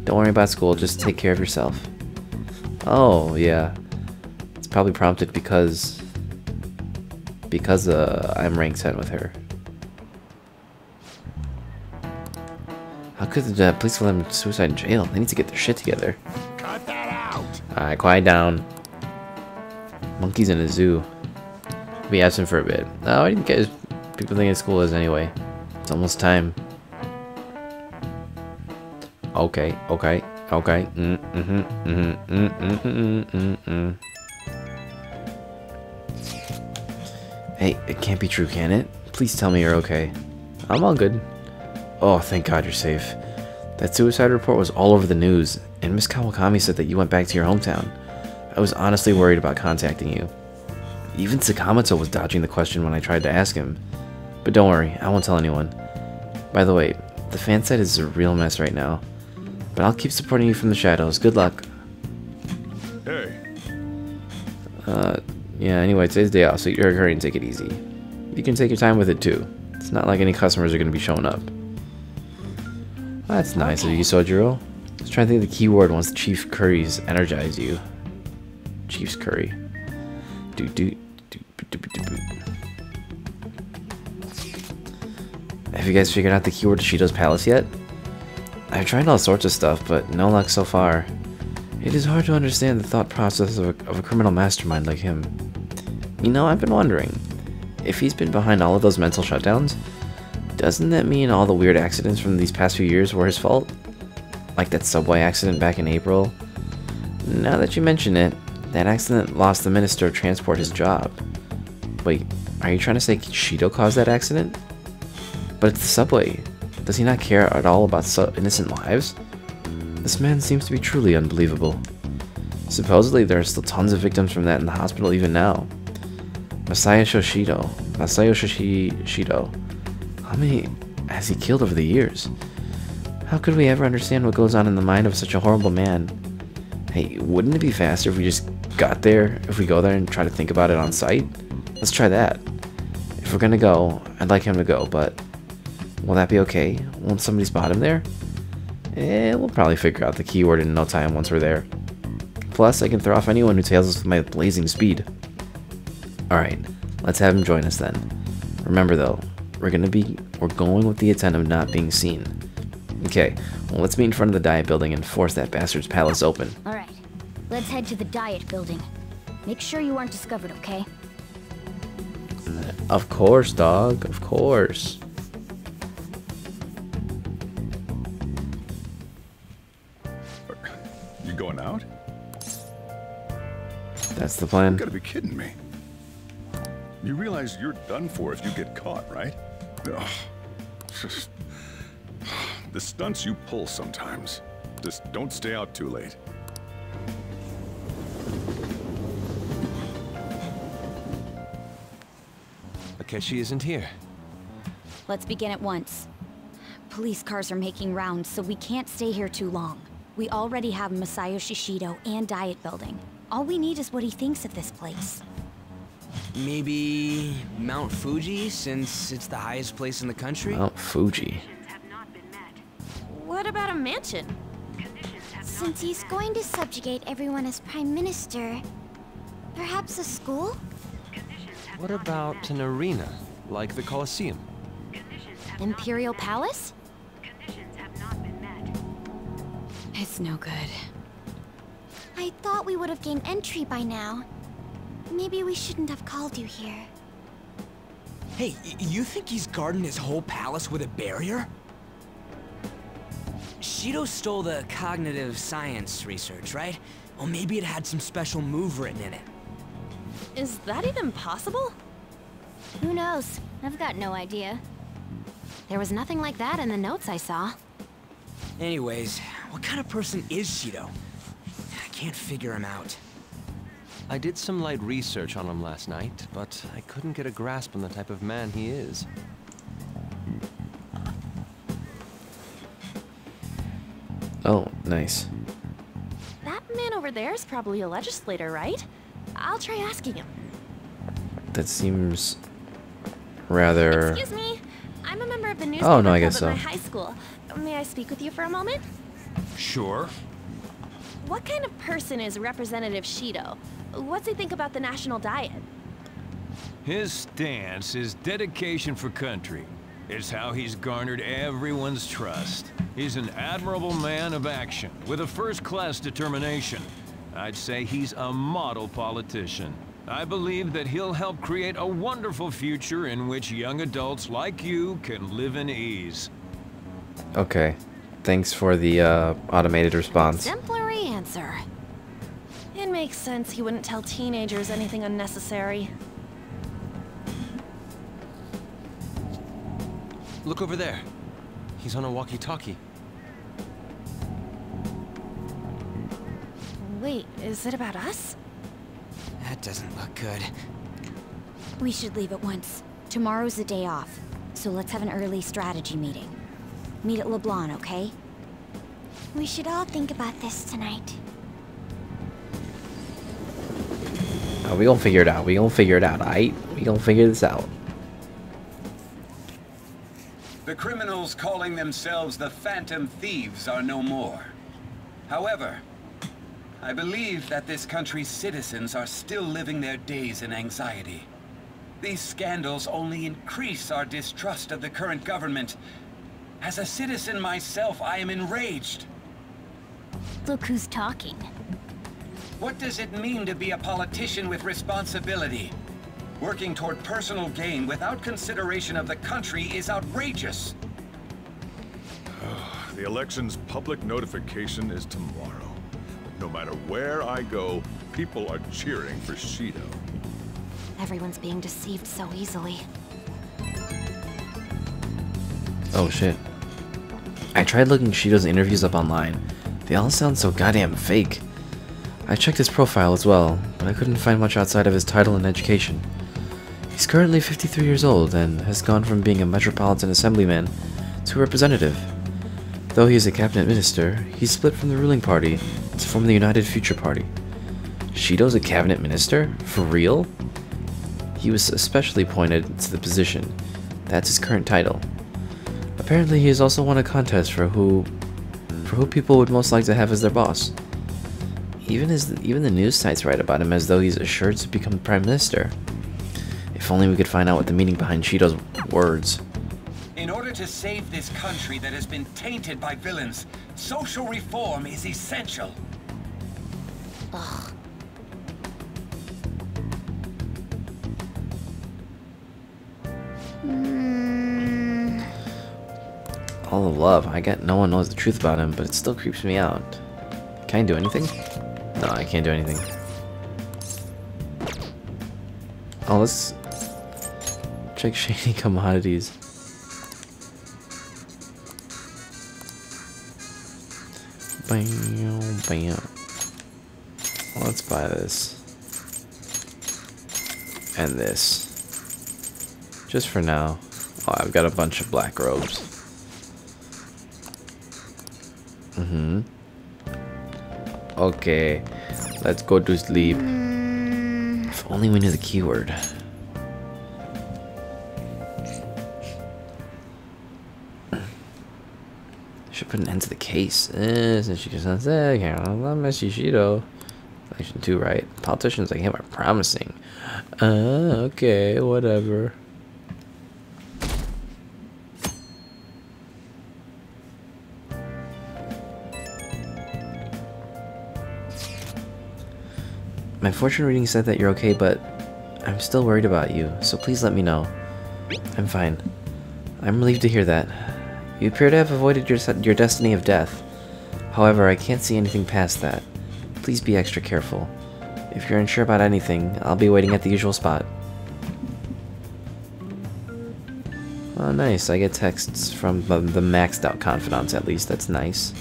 don't worry about school, just take care of yourself. Oh, yeah. It's probably prompted because I'm rank 10 with her. could the police will let him suicide in jail? They need to get their shit together. Cut that out. Alright, quiet down. Monkeys in a zoo. Be absent for a bit. Oh, I didn't get people think it's cool as anyway. It's almost time. Okay. Hey, it can't be true, can it? Please tell me you're okay. I'm all good. Oh, thank God you're safe. That suicide report was all over the news, and Miss Kawakami said that you went back to your hometown. I was honestly worried about contacting you. Even Sakamoto was dodging the question when I tried to ask him. But don't worry, I won't tell anyone. By the way, the fan site is a real mess right now. But I'll keep supporting you from the shadows. Good luck. Hey. Yeah, anyway, today's day off, so eat your curry and take it easy. You can take your time with it too. It's not like any customers are going to be showing up. That's nice of you, Sojiro. I was trying to think of the keyword once the Chief Curries energize you. Chief's Curry. Have you guys figured out the keyword to Shido's palace yet? I've tried all sorts of stuff, but no luck so far. It is hard to understand the thought process of a criminal mastermind like him. You know, I've been wondering, if he's been behind all of those mental shutdowns, doesn't that mean all the weird accidents from these past few years were his fault? Like that subway accident back in April? Now that you mention it, that accident lost the Minister of Transport his job. Wait, are you trying to say Shido caused that accident? But it's the subway. Does he not care at all about innocent lives? This man seems to be truly unbelievable. Supposedly there are still tons of victims from that in the hospital even now. Masayoshi Shido. How many has he killed over the years? How could we ever understand what goes on in the mind of such a horrible man? Hey, wouldn't it be faster if we just got there, if we go there and try to think about it on site? Let's try that. If we're gonna go, I'd like him to go, but will that be okay? Won't somebody spot him there? We'll probably figure out the keyword in no time once we're there. Plus, I can throw off anyone who tails us with my blazing speed. Alright, let's have him join us then. Remember though, we're going with the intent of not being seen. Okay, well let's meet in front of the Diet Building and force that bastard's palace open. Alright, let's head to the Diet Building. Make sure you aren't discovered, okay? Of course, dog, of course. You going out? That's the plan. You gotta be kidding me. You realize you're done for if you get caught, right? Ugh. The stunts you pull sometimes. Just don't stay out too late. Akechi isn't here. Let's begin at once. Police cars are making rounds, so we can't stay here too long. We already have Masayoshi Shido and Diet Building. All we need is what he thinks of this place. Maybe Mount Fuji, since it's the highest place in the country? Mount Fuji. What about a mansion? Since he's going to subjugate everyone as Prime Minister, perhaps a school? What about an arena, like the Colosseum? Imperial Palace? It's no good. I thought we would have gained entry by now. Maybe we shouldn't have called you here. Hey, you think he's guarding his whole palace with a barrier? Shido stole the cognitive science research, right? Well, maybe it had some special move written in it. Is that even possible? Who knows? I've got no idea. There was nothing like that in the notes I saw. Anyways, what kind of person is Shido? I can't figure him out. I did some light research on him last night, but I couldn't get a grasp on the type of man he is. Oh, nice. That man over there is probably a legislator, right? I'll try asking him. That seems rather... Excuse me. I'm a member of the newspaper Oh, no, I club guess at so. my high school. May I speak with you for a moment? Sure. What kind of person is Representative Shido? What's he think about the national diet? His stance is dedication for country. It's how he's garnered everyone's trust. He's an admirable man of action, with a first-class determination. I'd say he's a model politician. I believe that he'll help create a wonderful future in which young adults like you can live in ease. Okay. Thanks for the automated response. Exemplary answer. It makes sense he wouldn't tell teenagers anything unnecessary. Look over there. He's on a walkie-talkie. Wait, is it about us? That doesn't look good. We should leave at once. Tomorrow's the day off, so let's have an early strategy meeting. Meet at LeBlanc, okay? We should all think about this tonight. We gonna figure it out. We gonna figure it out, aight? We gonna figure this out. The criminals calling themselves the Phantom Thieves are no more. However, I believe that this country's citizens are still living their days in anxiety. These scandals only increase our distrust of the current government. As a citizen myself, I am enraged. Look who's talking. What does it mean to be a politician with responsibility? Working toward personal gain without consideration of the country is outrageous. The election's public notification is tomorrow. But no matter where I go, people are cheering for Shido. Everyone's being deceived so easily. Oh shit. I tried looking Shido's interviews up online. They all sound so goddamn fake. I checked his profile as well, but I couldn't find much outside of his title and education. He's currently 53 years old and has gone from being a metropolitan assemblyman to a representative. Though he is a cabinet minister, he's split from the ruling party to form the United Future Party. Shido's a cabinet minister? For real? He was especially appointed to the position. That's his current title. Apparently he has also won a contest for who people would most like to have as their boss. Even the news sites write about him as though he's assured to become prime minister. If only we could find out what the meaning behind Shido's words. In order to save this country that has been tainted by villains, social reform is essential. Ugh. All the love. I get no one knows the truth about him, but it still creeps me out. Can I do anything? No, I can't do anything. Oh, let's check shady commodities. Bam, bam. Let's buy this. And this. Just for now. Oh, I've got a bunch of black robes. Okay. Let's go to sleep. If only we knew the keyword. Should put an end to the case. Since she just said, Shido. Section 2, right? Politicians like him are promising. Okay, whatever. My fortune reading said that you're okay, but I'm still worried about you, so please let me know. I'm fine. I'm relieved to hear that. You appear to have avoided your destiny of death. However, I can't see anything past that. Please be extra careful. If you're unsure about anything, I'll be waiting at the usual spot. Oh, nice. I get texts from the maxed out confidants, at least. That's nice.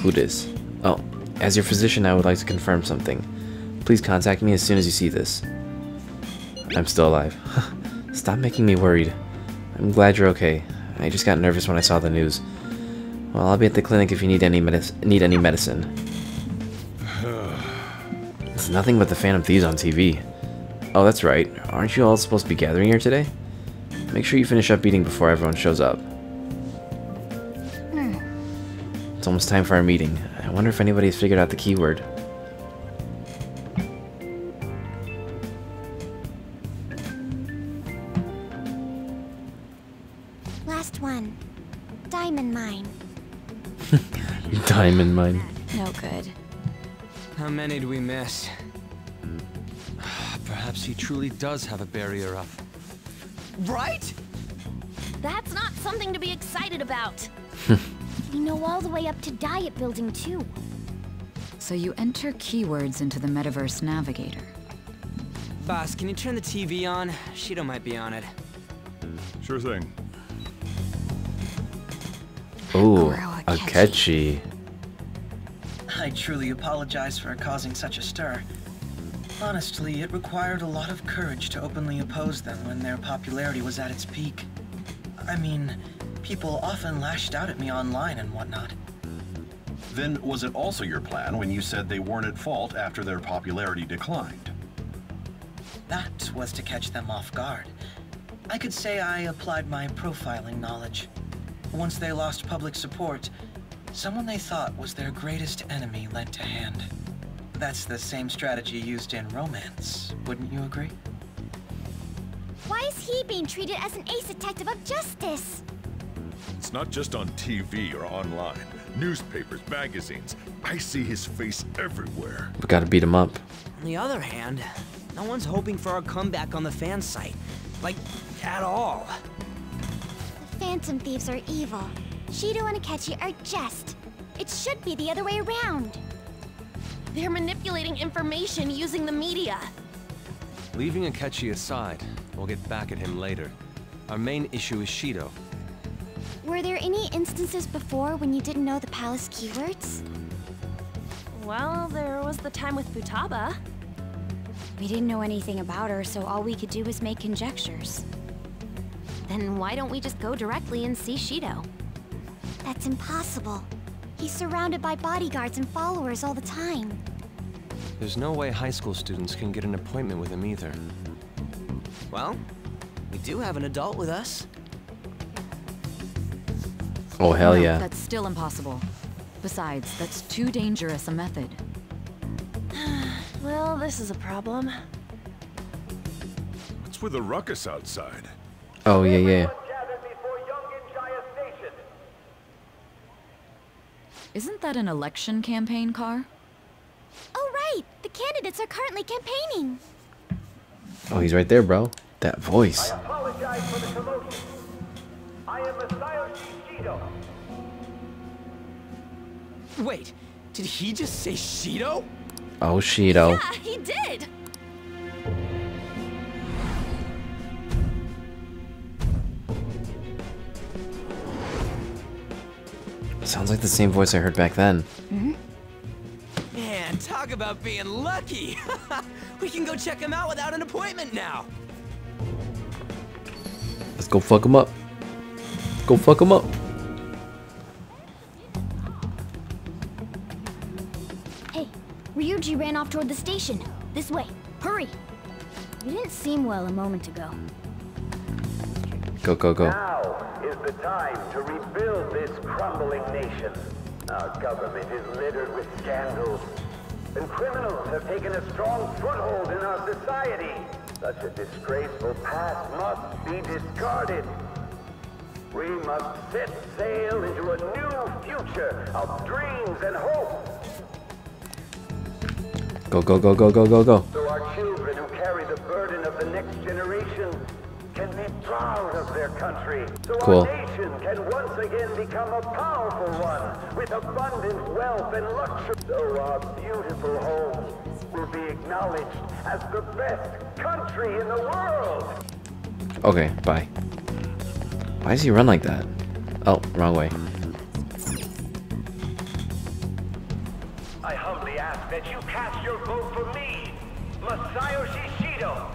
Who dis? Oh, as your physician, I would like to confirm something. Please contact me as soon as you see this. I'm still alive. Stop making me worried. I'm glad you're okay. I just got nervous when I saw the news. Well, I'll be at the clinic if you need any medicine. It's nothing but the Phantom Thieves on TV. Oh, that's right. Aren't you all supposed to be gathering here today? Make sure you finish up eating before everyone shows up. It's almost time for our meeting. I wonder if anybody's figured out the keyword. last one. Diamond mine. Diamond mine. No good. How many do we miss? Perhaps he truly does have a barrier up. Right? That's not something to be excited about. We know all the way up to Diet Building, too. So you enter keywords into the Metaverse Navigator. Boss, can you turn the TV on? Shido might be on it. Sure thing. Ooh, Akechi. I truly apologize for causing such a stir. Honestly, it required a lot of courage to openly oppose them when their popularity was at its peak. I mean, people often lashed out at me online and whatnot. Then was it also your plan when you said they weren't at fault after their popularity declined? That was to catch them off guard. I could say I applied my profiling knowledge. Once they lost public support, someone they thought was their greatest enemy lent a hand. That's the same strategy used in romance, wouldn't you agree? Why is he being treated as an ace detective of justice? It's not just on TV or online. Newspapers, magazines. I see his face everywhere. We gotta beat him up. On the other hand, no one's hoping for our comeback on the fan site. Like, at all. The Phantom Thieves are evil. Shido and Akechi are just. It should be the other way around. They're manipulating information using the media. Leaving Akechi aside, we'll get back at him later. Our main issue is Shido. Were there any instances before when you didn't know the palace keywords? Well, there was the time with Futaba. We didn't know anything about her, so all we could do was make conjectures. Then why don't we just go directly and see Shido? That's impossible. He's surrounded by bodyguards and followers all the time. There's no way high school students can get an appointment with him either. Well, we do have an adult with us. Oh, hell No, yeah. That's still impossible. Besides, that's too dangerous a method. Well, this is a problem. What's with the ruckus outside? Oh, yeah. Isn't that an election campaign car? Oh, right! The candidates are currently campaigning. Oh, he's right there, bro. That voice. I apologize for the commotion. I am Messiah Shido. Wait, did he just say Shido? Oh, Shido. Yeah, he did! Sounds like the same voice I heard back then. Man, talk about being lucky! We can go check him out without an appointment now! Let's go fuck him up. Go fuck him up. Hey, Ryuji ran off toward the station. This way. Hurry! You didn't seem well a moment ago. Go. Now is the time to rebuild this crumbling nation. Our government is littered with scandals, and criminals have taken a strong foothold in our society. Such a disgraceful past must be discarded. We must set sail into a new future of dreams and hope. Go. So our children who carry the burden of the next generation can be proud of their country. So Cool. our nation can once again become a powerful one with abundant wealth and luxury. So our beautiful home will be acknowledged as the best country in the world. Okay, bye. Why does he run like that? Oh, wrong way. I humbly ask that you cast your vote for me, Masayoshi Shido.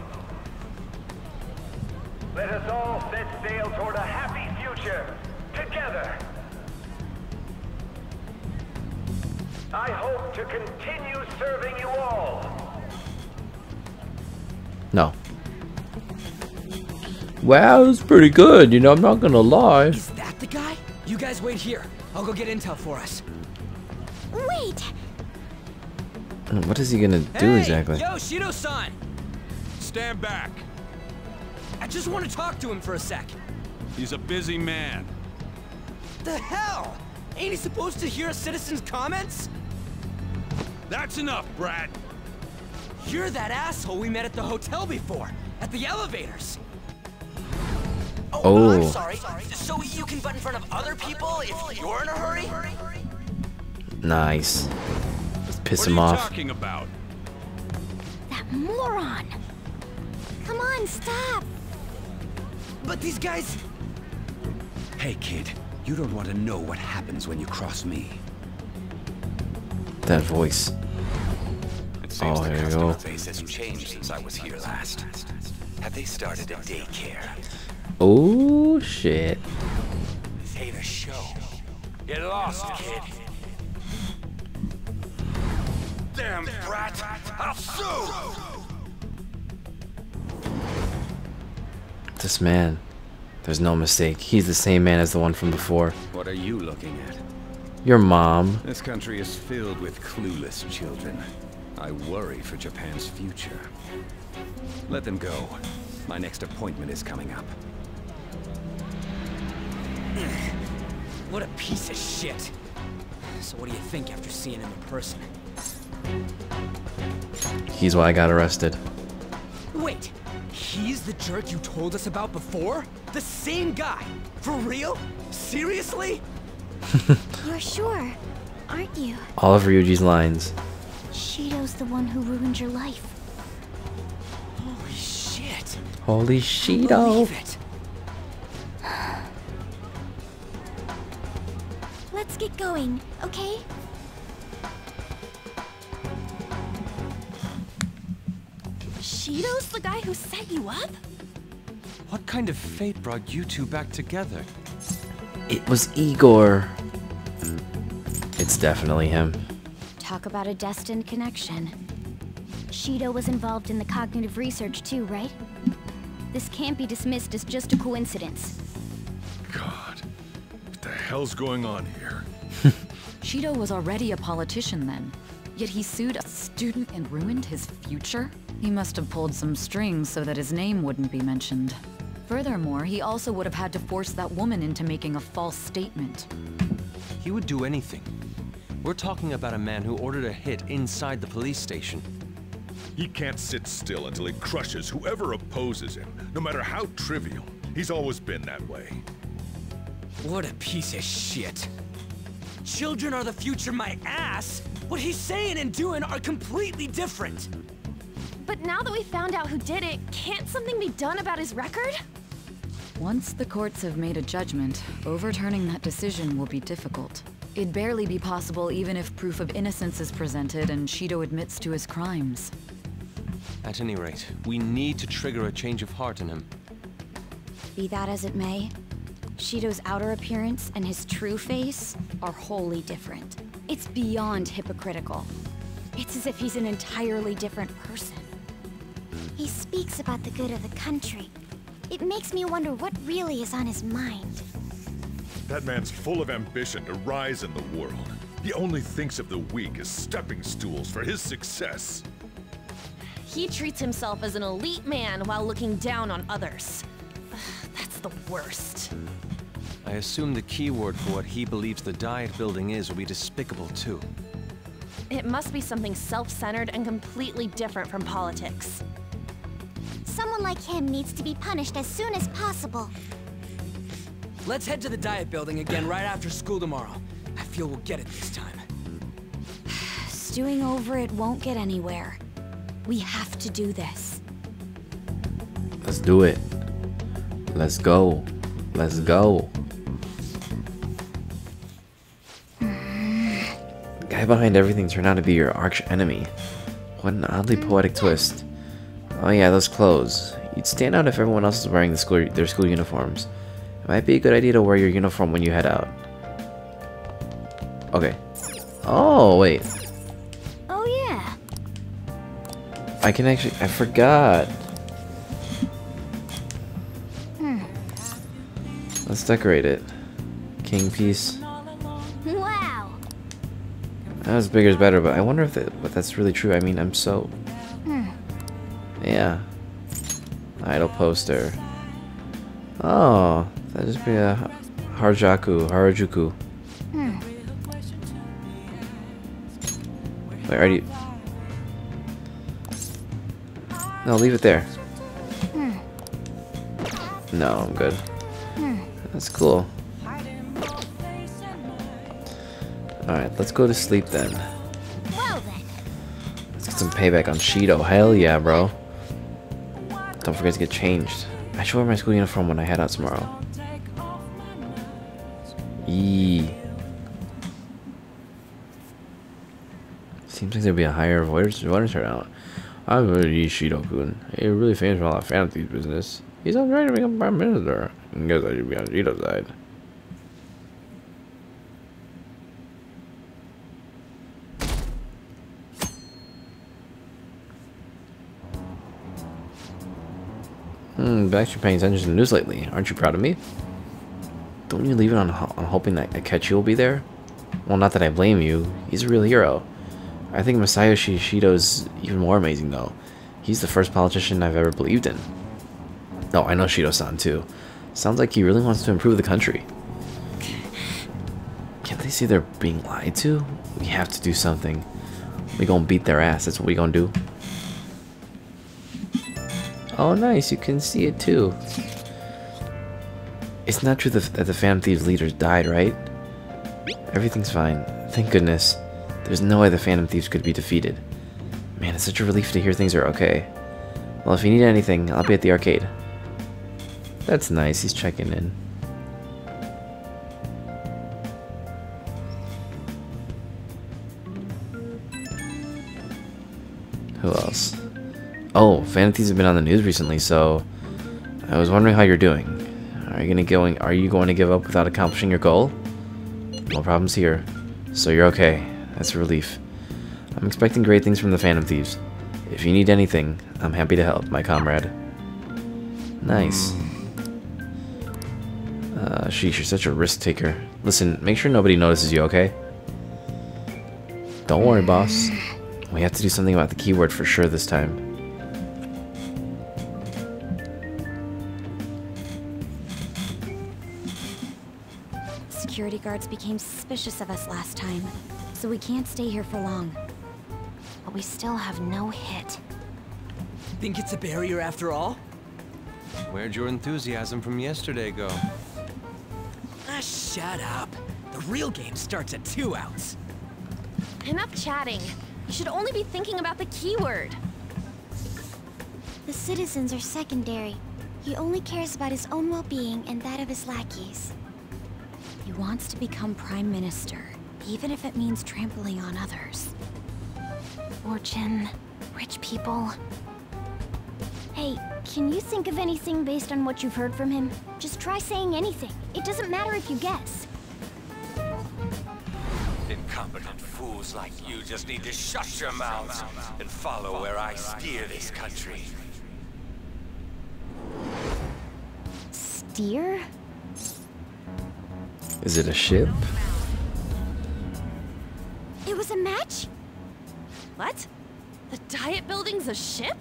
Let us all set sail toward a happy future, together. I hope to continue serving you all. No. Wow, it's pretty good, you know, I'm not gonna lie. Is that the guy? You guys wait here. I'll go get intel for us. Wait! What is he gonna do exactly? Yo, Shido-san! Stand back. I just want to talk to him for a sec. He's a busy man. The hell? Ain't he supposed to hear a citizen's comments? That's enough, Brad. You're that asshole we met at the hotel before, at the elevators. Oh. I'm sorry. So you can butt in front of other people if you're in a hurry? Nice. Just piss What him are you off. talking about? That moron! Come on, stop! But these guys... Hey, kid. You don't want to know what happens when you cross me. That voice. It seems Oh, the there you customer go. base has changed since I was here last. Have they started a daycare? Oh shit. This ain't a show. Get lost, kid. Damn brat! I'll sue! This man. There's no mistake. He's the same man as the one from before. What are you looking at? Your mom. This country is filled with clueless children. I worry for Japan's future. Let them go. My next appointment is coming up. What a piece of shit. So what do you think after seeing him in person? He's why I got arrested. Wait, he's the jerk you told us about before? The same guy? For real? Seriously? You're sure, aren't you? All of Ryuji's lines. Shido's the one who ruined your life. Holy shit. Holy Shido. Believe it. Let's get going, okay? Shido's the guy who set you up? What kind of fate brought you two back together? It was Igor. It's definitely him. Talk about a destined connection. Shido was involved in the cognitive research too, right? This can't be dismissed as just a coincidence. God, what the hell's going on here? Shido was already a politician then, yet he sued a student and ruined his future? He must have pulled some strings so that his name wouldn't be mentioned. Furthermore, he also would have had to force that woman into making a false statement. He would do anything. We're talking about a man who ordered a hit inside the police station. He can't sit still until he crushes whoever opposes him, no matter how trivial. He's always been that way. What a piece of shit. Children are the future, my ass! What he's saying and doing are completely different! But now that we found out who did it, can't something be done about his record? Once the courts have made a judgment, overturning that decision will be difficult. It'd barely be possible even if proof of innocence is presented and Shido admits to his crimes. At any rate, we need to trigger a change of heart in him. Be that as it may, Shido's outer appearance and his true face are wholly different. It's beyond hypocritical. It's as if he's an entirely different person. He speaks about the good of the country. It makes me wonder what really is on his mind. That man's full of ambition to rise in the world. He only thinks of the weak as stepping stools for his success. He treats himself as an elite man while looking down on others. That's the worst. I assume the key word for what he believes the Diet building is will be despicable too. It must be something self-centered and completely different from politics. Someone like him needs to be punished as soon as possible. Let's head to the Diet building again right after school tomorrow. I feel we'll get it this time. Stewing over it won't get anywhere. We have to do this. Let's do it. Let's go. Let's go. The guy behind everything turned out to be your arch enemy. What an oddly poetic twist. Oh yeah, those clothes. You'd stand out if everyone else is wearing their school uniforms. It might be a good idea to wear your uniform when you head out. Okay. Oh, wait. Oh yeah. I can actually... I forgot. Let's decorate it. King piece. Wow. As bigger is better, but I wonder if that's really true. I mean, I'm so... Yeah. Idol poster. Oh, That'd just be a Harajuku. Wait, already. No, leave it there. No, I'm good. That's cool. Alright, let's go to sleep then. Let's get some payback on Shido. Hell yeah, bro. Don't forget to get changed. I should wear my school uniform when I head out tomorrow. Yee. Seems like there'll be a higher voter turnout. I'm really Shido-kun. He's really famous for all that fantasy business. He's on track to become prime minister. I guess I should be on Shido's side. Been actually paying attention to the news lately. Aren't you proud of me? Don't you leave it on hoping that Akechi will be there? Well, not that I blame you. He's a real hero. I think Masayoshi Shido's even more amazing, though. He's the first politician I've ever believed in. Oh, I know Shido-san, too. Sounds like he really wants to improve the country. Can't they see they're being lied to? We have to do something. We gonna beat their ass. That's what we gonna do. Oh, nice. You can see it, too. It's not true that the Phantom Thieves leaders died, right? Everything's fine. Thank goodness. There's no way the Phantom Thieves could be defeated. Man, it's such a relief to hear things are okay. Well, if you need anything, I'll be at the arcade. That's nice. He's checking in. Who else? Oh, Phantom Thieves have been on the news recently, so I was wondering how you're doing. Are you going to give up without accomplishing your goal? No problems here. So you're okay. That's a relief. I'm expecting great things from the Phantom Thieves. If you need anything, I'm happy to help, my comrade. Nice. Sheesh, you're such a risk taker. Listen, make sure nobody notices you, okay? Don't worry, boss. We have to do something about the keyword for sure this time. Security guards became suspicious of us last time, so we can't stay here for long. But we still have no hit. Think it's a barrier after all? Where'd your enthusiasm from yesterday go? Ah, shut up. The real game starts at 2 outs. Enough chatting. You should only be thinking about the keyword. The citizens are secondary. He only cares about his own well-being and that of his lackeys. He wants to become prime minister, even if it means trampling on others. Fortune, rich people. Hey, can you think of anything based on what you've heard from him? Just try saying anything. It doesn't matter if you guess. Incompetent fools like you just need to shut your mouths and follow where I steer this country. Steer? Is it a ship? It was a match? What? The Diet Building's a ship?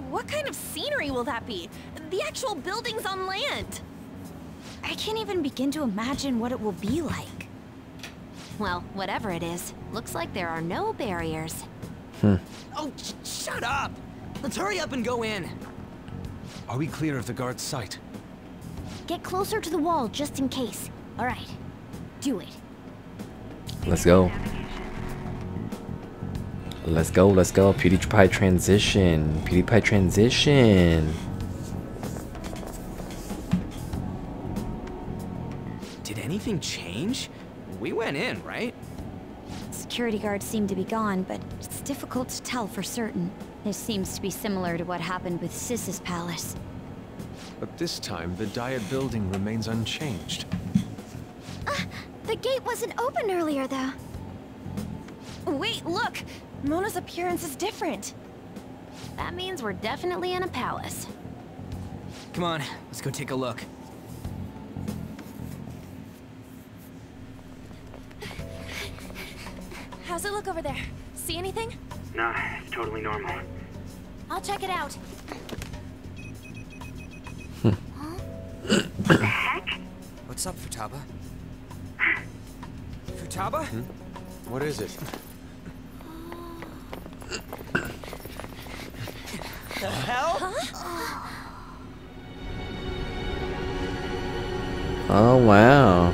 What kind of scenery will that be? The actual building's on land. I can't even begin to imagine what it will be like. Well, whatever it is, looks like there are no barriers. Oh, shut up! Let's hurry up and go in. Are we clear of the guard's sight? Get closer to the wall just in case. All right. Do it. Let's go. Let's go, let's go. PewDiePie transition. PewDiePie transition. Did anything change? We went in, right? Security guards seem to be gone, but it's difficult to tell for certain. This seems to be similar to what happened with Sis's palace. But this time, the Diet building remains unchanged. The gate wasn't open earlier, though. Wait, look! Mona's appearance is different. That means we're definitely in a palace. Come on, let's go take a look. How's it look over there? See anything? Nah, it's totally normal. I'll check it out. What the heck? What's up, Futaba? Futaba? What is it? The hell? Oh wow.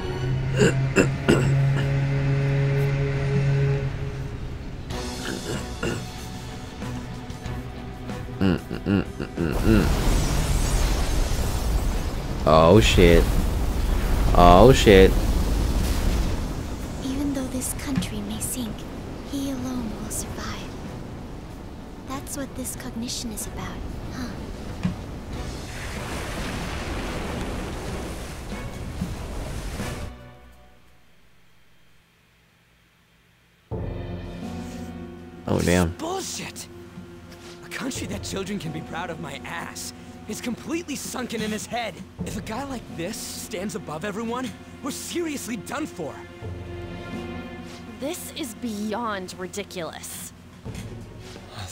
Oh shit. Oh shit. Even though this country may sink, he alone will survive. That's what this cognition is about, huh? Oh damn. Bullshit! A country that children can be proud of my ass is completely sunken in his head. If a guy like this stands above everyone, we're seriously done for. This is beyond ridiculous.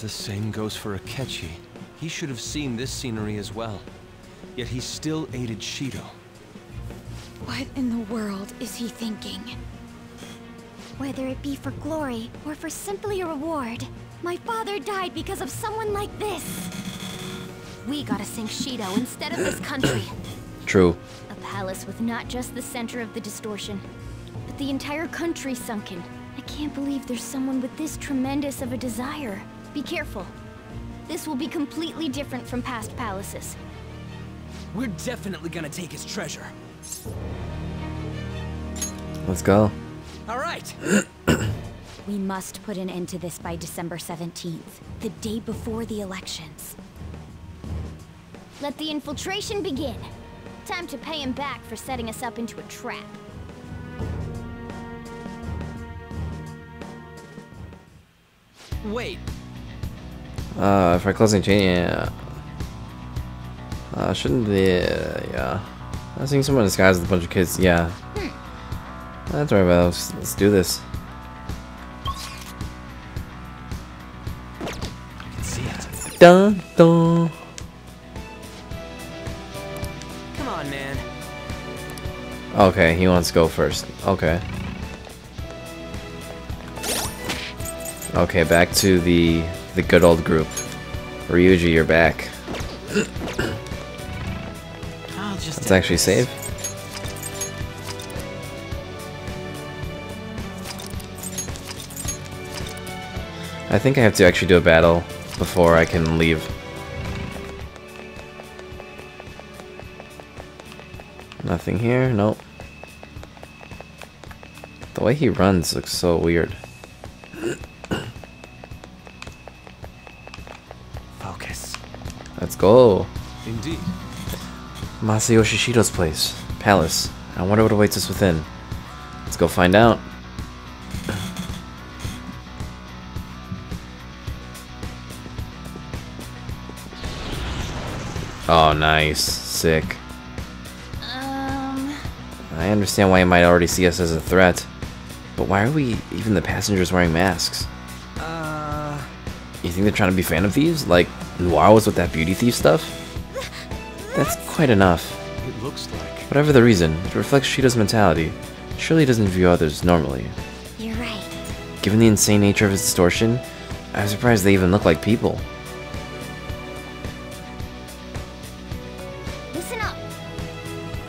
The same goes for Akechi. He should have seen this scenery as well. Yet he still aided Shido. What in the world is he thinking? Whether it be for glory or for simply a reward, my father died because of someone like this. We gotta sink Shido instead of this country. True. A palace with not just the center of the distortion, but the entire country sunken. I can't believe there's someone with this tremendous of a desire. Be careful. This will be completely different from past palaces. We're definitely gonna take his treasure. Let's go. All right. We must put an end to this by December 17th, the day before the elections. Let the infiltration begin. Time to pay him back for setting us up into a trap. Wait. For closing chain, yeah. Shouldn't the, yeah. I was seeing someone disguised as a bunch of kids, yeah. That's right, well, let's do this. I can see it. Dun dun. Come on, man. Okay, he wants to go first. Okay. Okay, back to the good old group. Ryuji, you're back. It's actually safe. I think I have to actually do a battle before I can leave. Nothing here, nope. The way he runs looks so weird. Focus. Let's go. Indeed. Masayoshi Shido's place. Palace. I wonder what awaits us within. Let's go find out. Oh, nice. Sick. I understand why you might already see us as a threat. But why are we, even the passengers, wearing masks? You think they're trying to be Phantom Thieves? Like Noir was with that beauty thief stuff? That's quite enough. It looks like... Whatever the reason, it reflects Shido's mentality. Surely he doesn't view others normally. You're right. Given the insane nature of his distortion, I'm surprised they even look like people. Listen up.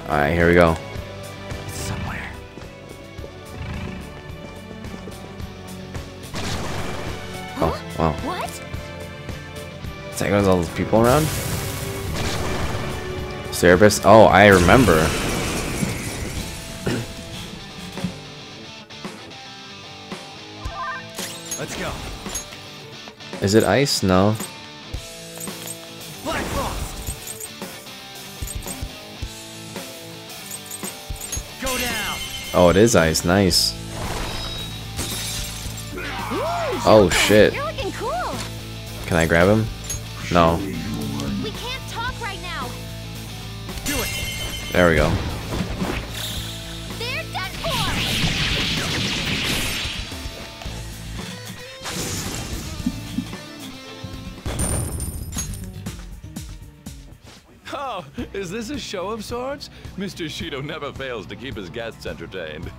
Alright, here we go. Somewhere. Oh, wow. What? Is that all those people around? Cerebus? Oh, I remember. Let's go. Is it ice? No. Black Frost. Go down. Oh, it is ice. Nice. Oh, shit. You're looking cool. Can I grab him? No. We can't talk right now. Do it. There we go. They're done for. Oh, is this a show of sorts? Mr. Shido never fails to keep his guests entertained.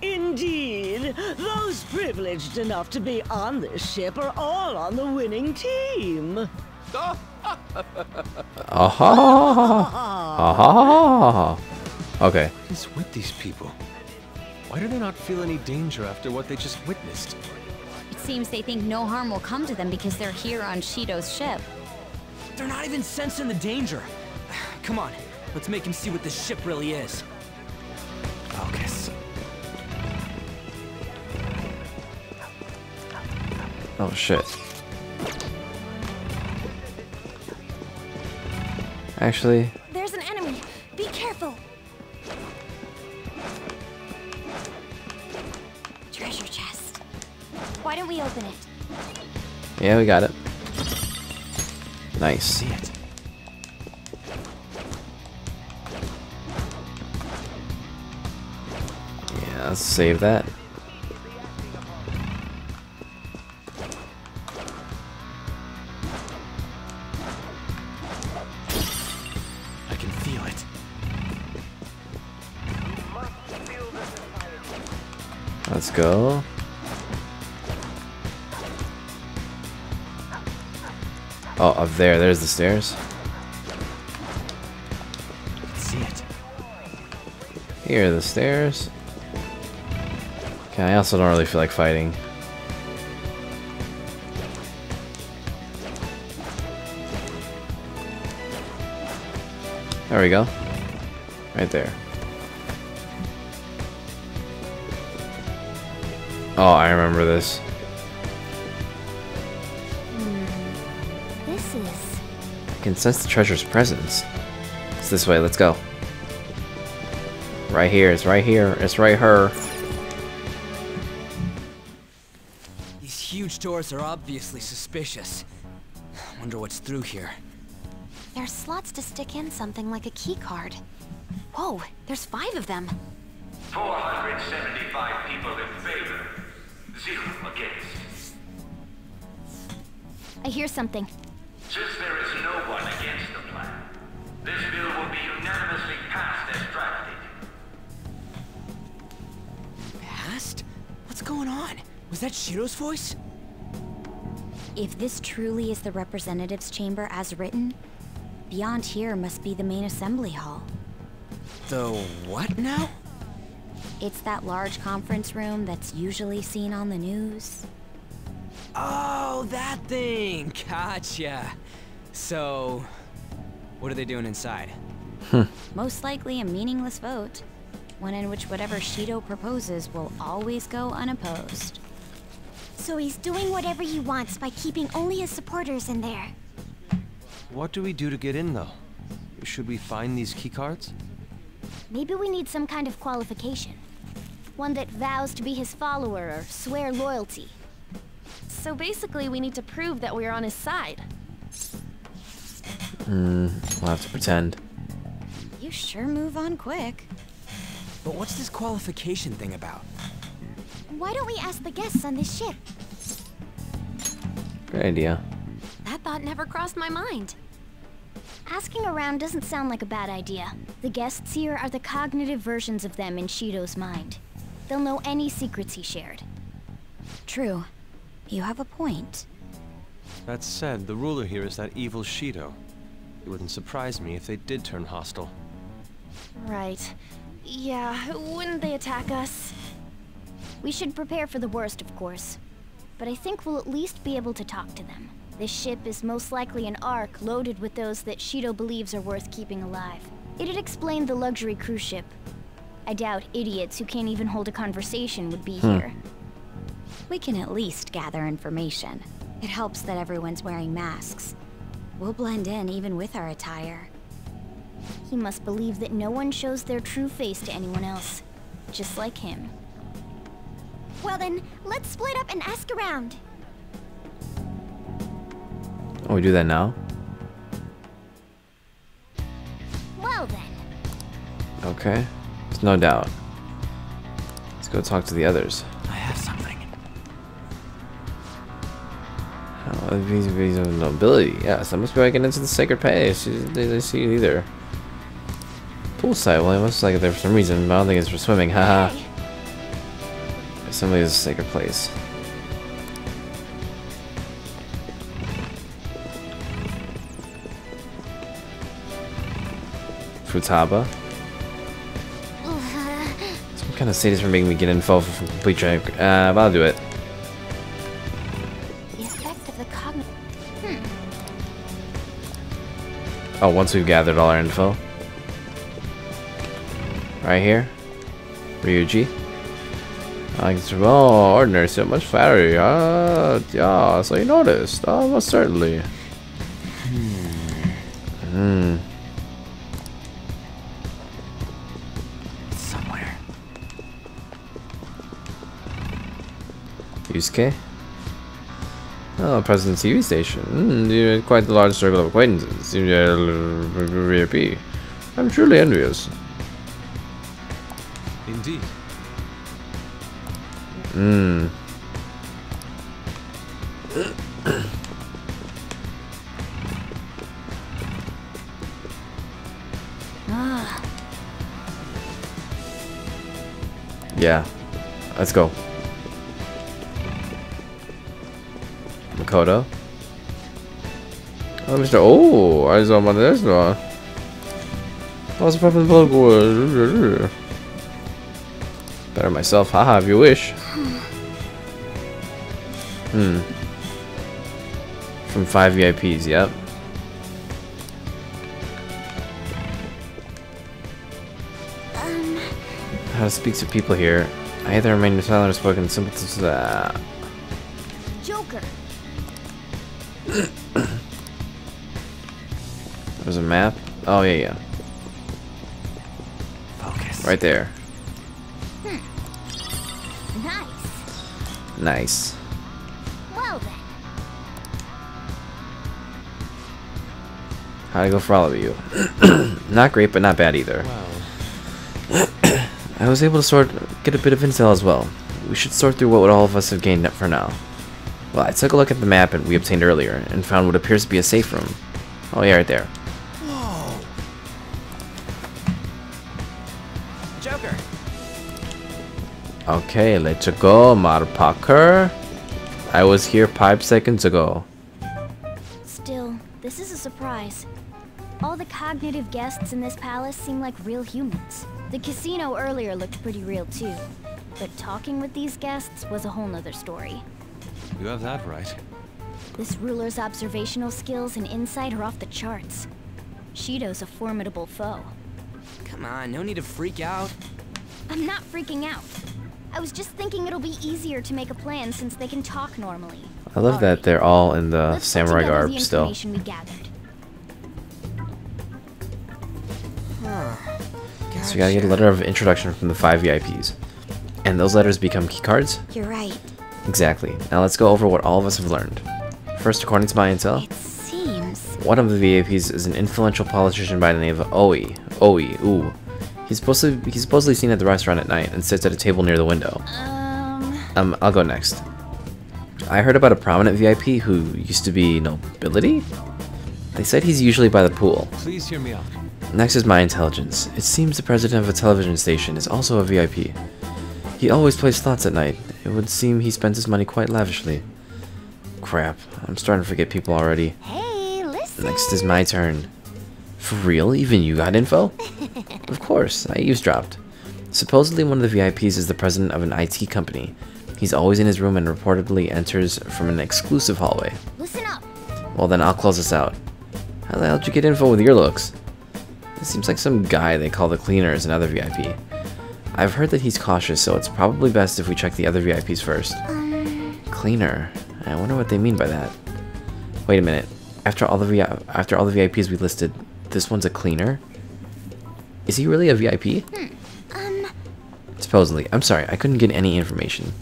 Indeed. Those privileged enough to be on this ship are all on the winning team. Aha! Aha! Okay. What is with these people? Why do they not feel any danger after what they just witnessed? It seems they think no harm will come to them because they're here on Shido's ship. They're not even sensing the danger. Come on, let's make him see what this ship really is. Focus. Oh shit. Actually, There's an enemy. Be careful. Treasure chest. Why don't we open it? yeah, we got it. Nice. See it. Yeah, let's save that. I can feel it. Let's go. Oh, up there. There's the stairs. I can see it. Here are the stairs. Okay, I also don't really feel like fighting. There we go. Right there. Oh, I remember this. This is... I can sense the treasure's presence. It's this way, let's go. Right here, it's right here, it's right here. These huge doors are obviously suspicious. Wonder what's through here. There's slots to stick in something like a key card. Whoa, there's 5 of them. 475 people in favor. 0 against. I hear something. Since there is no one against the plan, this bill will be unanimously passed as drafted. Passed? What's going on? Was that Shido's voice? If this truly is the representatives' chamber as written, beyond here must be the main assembly hall. The what now? It's that large conference room that's usually seen on the news. Oh, that thing! Gotcha. So, what are they doing inside? Most likely a meaningless vote. One in which whatever Shido proposes will always go unopposed. So he's doing whatever he wants by keeping only his supporters in there. What do we do to get in, though? Should we find these keycards? Maybe we need some kind of qualification. One that vows to be his follower or swear loyalty. So basically, we need to prove that we're on his side. We'll have to pretend. You sure move on quick. But what's this qualification thing about? Why don't we ask the guests on this ship? Great idea. That thought never crossed my mind. Asking around doesn't sound like a bad idea. The guests here are the cognitive versions of them in Shido's mind. They'll know any secrets he shared. True. You have a point. That said, the ruler here is that evil Shido. It wouldn't surprise me if they did turn hostile. Right. Yeah, wouldn't they attack us? We should prepare for the worst, of course. But I think we'll at least be able to talk to them. This ship is most likely an Ark loaded with those that Shido believes are worth keeping alive. It'd explain the luxury cruise ship. I doubt idiots who can't even hold a conversation would be here. We can at least gather information. It helps that everyone's wearing masks. We'll blend in even with our attire. He must believe that no one shows their true face to anyone else. Just like him. Well then, let's split up and ask around. Oh, we do that now? Well then. Okay. There's no doubt. Let's go talk to the others. I have something. How He's of nobility. Yes, I must be able to get into the sacred place. They see it either. Poolside. Well, it must like it there for some reason, but I don't think it's for swimming. Haha. Assembly is a sacred place. Futaba. Some kind of sadist for making me get info from complete track. But I'll do it. The effect of the cognitive. Oh, once we've gathered all our info. Right here. Ryuji. Oh, ordinary, so much flattery. Yeah, so you noticed. Oh, most certainly. Somewhere. Yusuke? Oh, President TV station. You had quite a large circle of acquaintances. Seems VIP. I'm truly envious. Indeed. Yeah. Let's go. Makoto. Oh, Mr. Oh, I saw one this one. What's the problem with the better myself, haha, if you wish. From 5 VIPs, yep. How to speak to people here. I either remain silent or spoken simple to that. Joker. There's a map. Oh yeah. Focus. Right there. Nice. Nice. Well then. How'd it go for all of you? Not great, but not bad either. I was able to get a bit of intel as well. We should sort through what all of us have gained for now. Well, I took a look at the map we obtained earlier and found what appears to be a safe room. Oh yeah, right there. Whoa. Joker. Okay, let's go, motherfucker. I was here 5 seconds ago. Still, this is a surprise. All the cognitive guests in this palace seem like real humans. The casino earlier looked pretty real too. But talking with these guests was a whole nother story. You have that right. This ruler's observational skills and insight are off the charts. Shido's a formidable foe. Come on, no need to freak out. I'm not freaking out. I was just thinking it'll be easier to make a plan since they can talk normally. I love that they're all in the Let's samurai put together garb the still. information we gathered. So you gotta get a letter of introduction from the 5 VIPs. And those letters become keycards? You're right. Exactly. Now let's go over what all of us have learned. First, according to my intel, It seems. one of the VIPs is an influential politician by the name of Oi. Ooh. He's supposedly seen at the restaurant at night and sits at a table near the window. I'll go next. I heard about a prominent VIP who used to be nobility? They said he's usually by the pool. Please hear me out. Next is my intelligence. It seems the president of a television station is also a VIP. He always plays slots at night. It would seem he spends his money quite lavishly. Crap, I'm starting to forget people already. Hey, listen. Next is my turn. For real? Even you got info? Of course, I eavesdropped. Supposedly one of the VIPs is the president of an IT company. He's always in his room and reportedly enters from an exclusive hallway. Listen up. Well then, I'll close this out. How the hell did you get info with your looks? It seems like some guy they call the cleaner is another VIP. I've heard that he's cautious, so it's probably best if we check the other VIPs first. Cleaner? I wonder what they mean by that. Wait a minute. After all the VIPs we listed, this one's a cleaner? Is he really a VIP? Supposedly. I'm sorry, I couldn't get any information.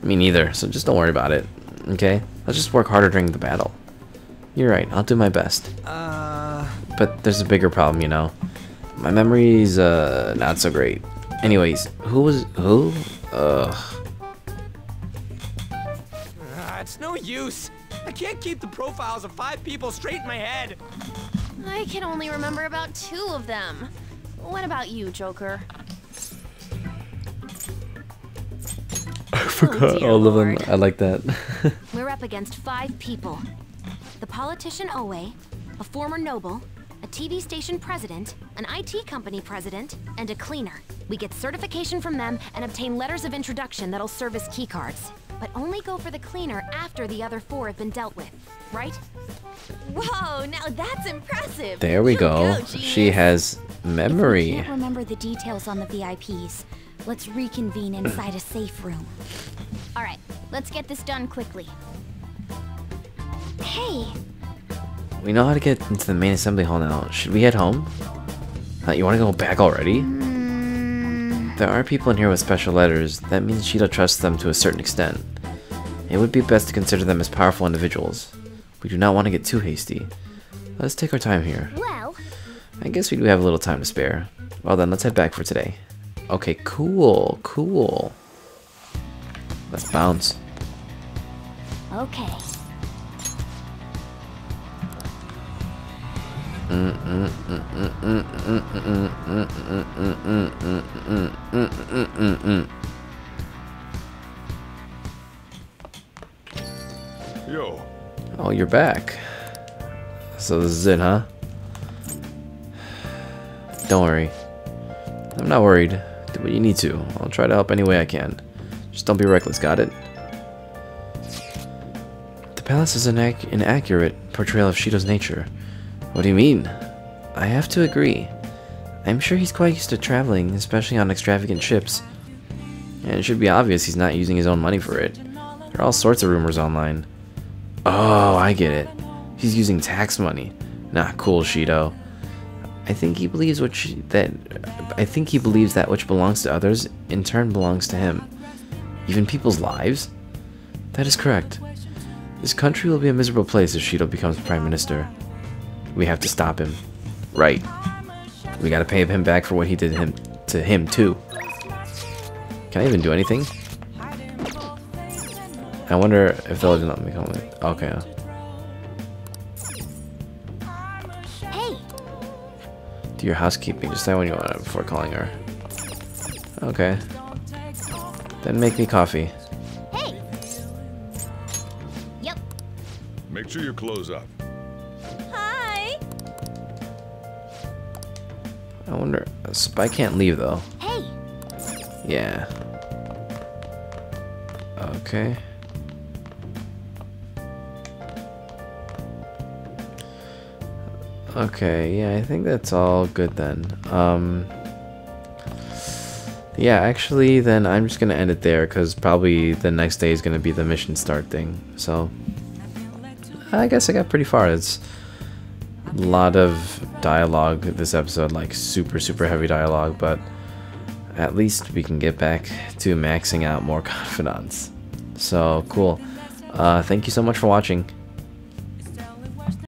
Me neither, so just don't worry about it. Okay? Let's just work harder during the battle. You're right, I'll do my best. But there's a bigger problem, you know. My memory's, not so great. Anyways, who? It's no use. I can't keep the profiles of 5 people straight in my head. I can only remember about 2 of them. What about you, Joker? I forgot all of them. I like that. We're up against 5 people. The politician Owe, a former noble, a TV station president, an IT company president, and a cleaner. We get certification from them and obtain letters of introduction that'll serve as keycards. But only go for the cleaner after the other 4 have been dealt with, right? Whoa, now that's impressive. There we go. She has memory. If we can't remember the details on the VIPs, let's reconvene inside a safe room. All right, let's get this done quickly. Hey, We know how to get into the main assembly hall now. Should we head home? You want to go back already? There are people in here with special letters. That means Shido trusts them to a certain extent. It would be best to consider them as powerful individuals. We do not want to get too hasty. Let's take our time here. well, I guess we do have a little time to spare. Well then, let's head back for today. Okay, cool, cool. Let's bounce. okay. Yo. Oh, you're back. So this is it, huh? Don't worry. I'm not worried. Do what you need to. I'll try to help any way I can. Just don't be reckless, got it? The palace is an inaccurate portrayal of Shido's nature. What do you mean? I have to agree. I'm sure he's quite used to traveling, especially on extravagant ships. And it should be obvious he's not using his own money for it. There are all sorts of rumors online. Oh, I get it. He's using tax money. Nah, cool, Shido. I think he believes that which belongs to others in turn belongs to him. Even people's lives? That is correct. This country will be a miserable place if Shido becomes Prime Minister. We have to stop him. Right. We gotta pay him back for what he did to him too. Can I even do anything? I wonder if they'll let me call me. Okay. Hey. Do your housekeeping. Just say when you want it before calling her. Okay. Then make me coffee. Hey. Yep. Make sure you close up. Hi. I wonder. Spy can't leave though. Hey. Yeah. Okay. Okay, yeah, I think that's all good then. Yeah, actually, then I'm just gonna end it there, because probably the next day is gonna be the mission start thing. So, I guess I got pretty far. It's a lot of dialogue this episode, like super heavy dialogue, but at least we can get back to maxing out more confidants. So, cool. Thank you so much for watching.